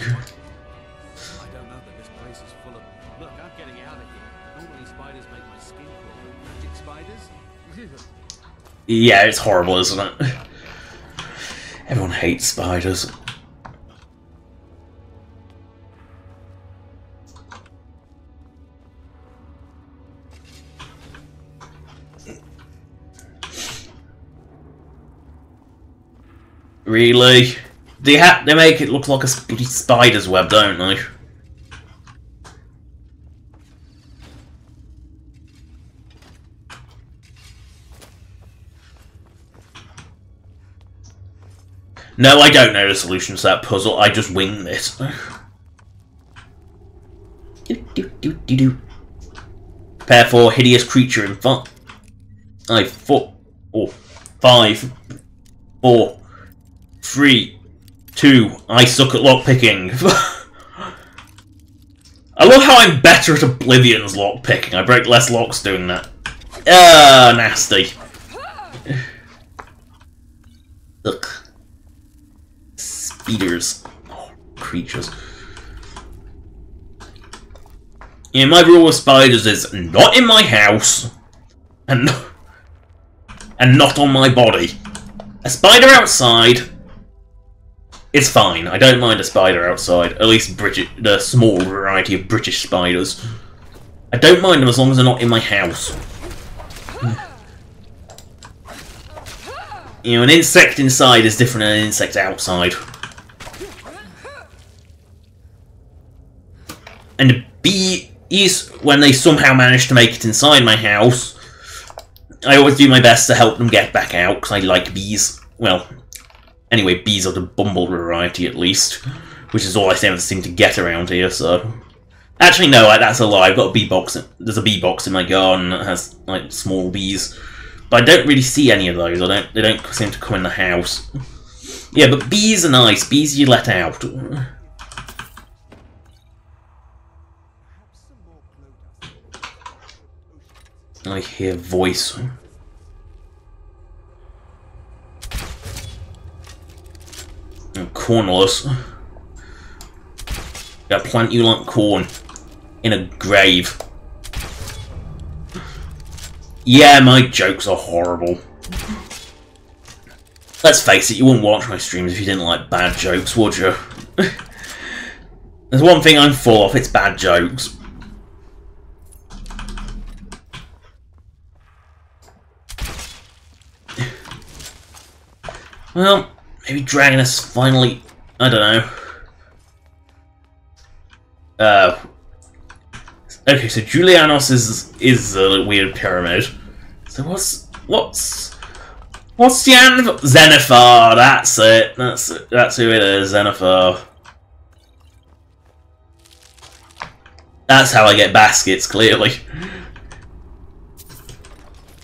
Yeah, it's horrible, isn't it? Everyone hates spiders. Really? They make it look like a spider's web, don't they? No, I don't know the solution to that puzzle. I just winged it. Prepare for hideous creature in 5, 5, 4, 3, 2. I suck at lockpicking. I love how I'm better at Oblivion's lockpicking. I break less locks doing that. Nasty. Ugh. Speeders. Oh, creatures. Yeah, my rule with spiders is not in my house, and not on my body. A spider outside is fine. I don't mind a spider outside. At least the small variety of British spiders. I don't mind them as long as they're not in my house. You know, an insect inside is different than an insect outside. And bees, when they somehow manage to make it inside my house, I always do my best to help them get back out, because I like bees. Well, anyway, bees are the bumble variety, at least. Which is all I ever seem to get around here, so... Actually, no, that's a lie. I've got a bee box. There's a bee box in my garden that has, like, small bees. But I don't really see any of those. They don't seem to come in the house. Yeah, but bees are nice. Bees you let out. I hear voice. I'm cornless. Gotta plant you like corn in a grave. Yeah, my jokes are horrible. Let's face it, you wouldn't watch my streams if you didn't like bad jokes, would you? There's one thing I'm full of, it's bad jokes. Well, maybe Dragonus finally... I don't know. Okay, so Julianos is a weird pyramid. So what's the Xenophar? That's it. That's who it is. Xenophar. That's how I get baskets. Clearly.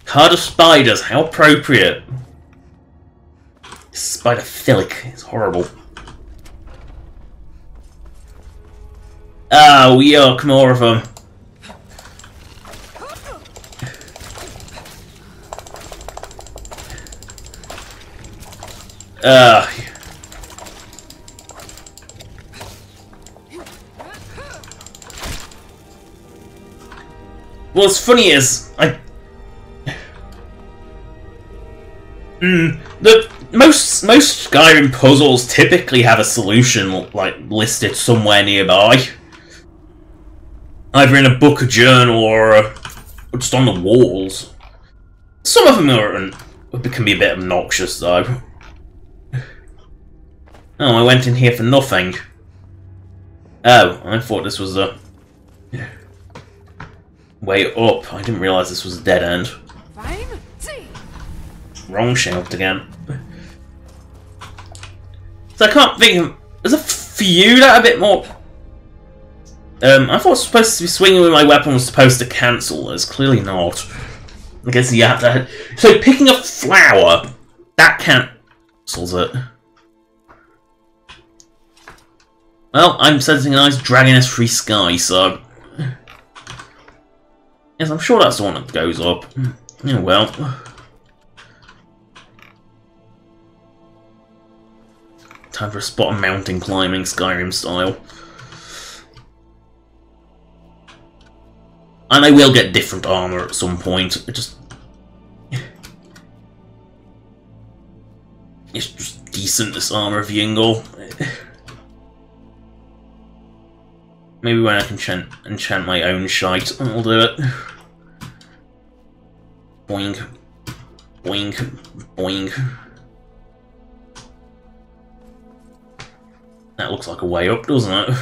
Card of spiders. How appropriate. Spider-philic. It's horrible. Oh, yuck, more of them. What's funny is most Skyrim puzzles typically have a solution like listed somewhere nearby, either in a book, a journal, or just on the walls. Some of them can be a bit obnoxious though. Oh, I went in here for nothing. Oh, I thought this was the way up. I didn't realise this was a dead end. Wrong shelved again. So I can't think of... There's a few that are a bit more... I thought supposed to be swinging with my weapon was supposed to cancel. It's clearly not. I guess you have to... So picking a flower, that cancels it. Well, I'm sensing a nice Dragoness free sky, so... Yes, I'm sure that's the one that goes up. Oh well. Time for a spot of mountain climbing, Skyrim style. And I will get different armor at some point. It's just decent, this armor of Yingle. Maybe when I can enchant my own shite, I'll do it. Boing. Boing. Boing. That looks like a way up, doesn't it?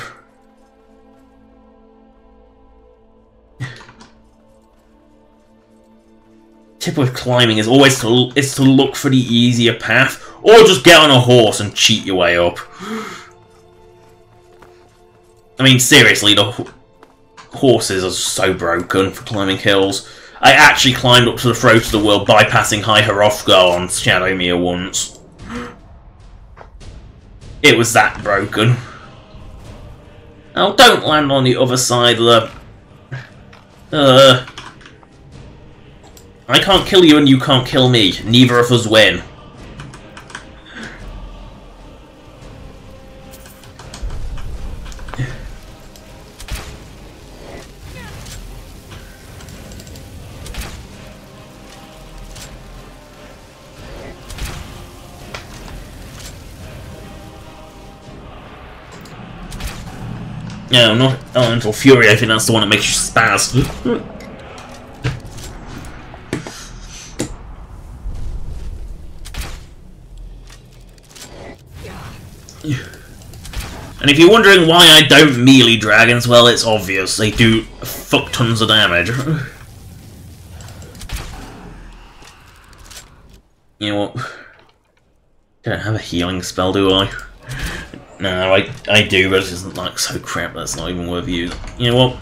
Tip with climbing is always to look for the easier path, or just get on a horse and cheat your way up. I mean, seriously, the horses are so broken for climbing hills. I actually climbed up to the throat of the world bypassing High Hrothgar on Shadowmere once. It was that broken. Oh, don't land on the other side of the... I can't kill you and you can't kill me. Neither of us win. No, not Elemental Fury, I think that's the one that makes you spaz. And if you're wondering why I don't melee dragons, well, it's obvious. They do fuck tons of damage. You know what? Don't have a healing spell, do I? No, I do, but it isn't like so crap that's not even worth using. You know what?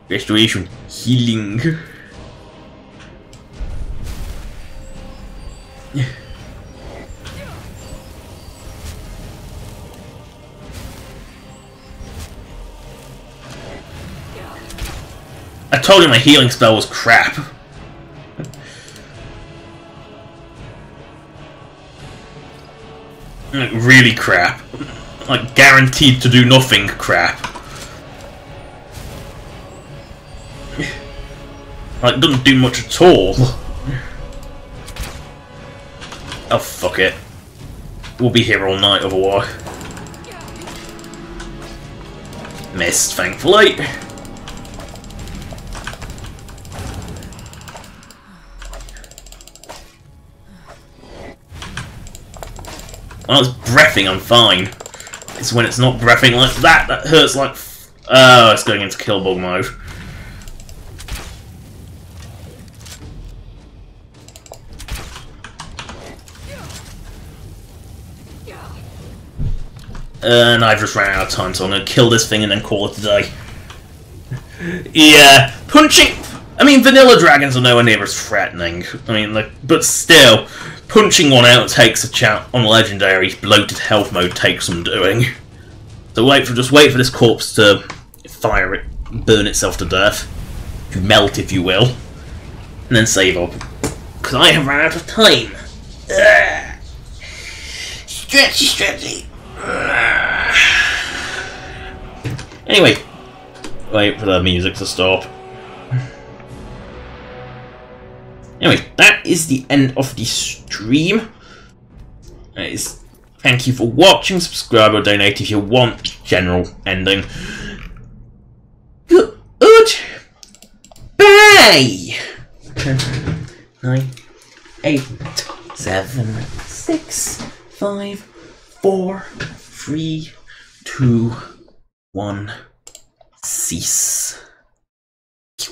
Restoration. Healing. I told you my healing spell was crap. Like, really crap. Like, guaranteed to do nothing crap. Like, doesn't do much at all. Oh, fuck it. We'll be here all night otherwise. Missed, thankfully. When it's breathing, I'm fine. It's when it's not breathing like that that hurts like... Oh, it's going into Killbug mode. And I've just ran out of time, so I'm going to kill this thing and then call it a day. Yeah, punching... I mean, vanilla dragons are nowhere near as threatening. I mean, like, but still, punching one out takes a chat on legendary bloated health mode takes some doing. So just wait for this corpse to fire it, burn itself to death, to melt, if you will, and then save up. Because I have run out of time. Stretchy, stretchy. Anyway, wait for the music to stop. Anyway, that is the end of the stream. Thank you for watching. Subscribe or donate if you want. General ending. Good. Bye. 10, 9, 8, 7, 6, 5, 4, 3, 2, 1. Cease.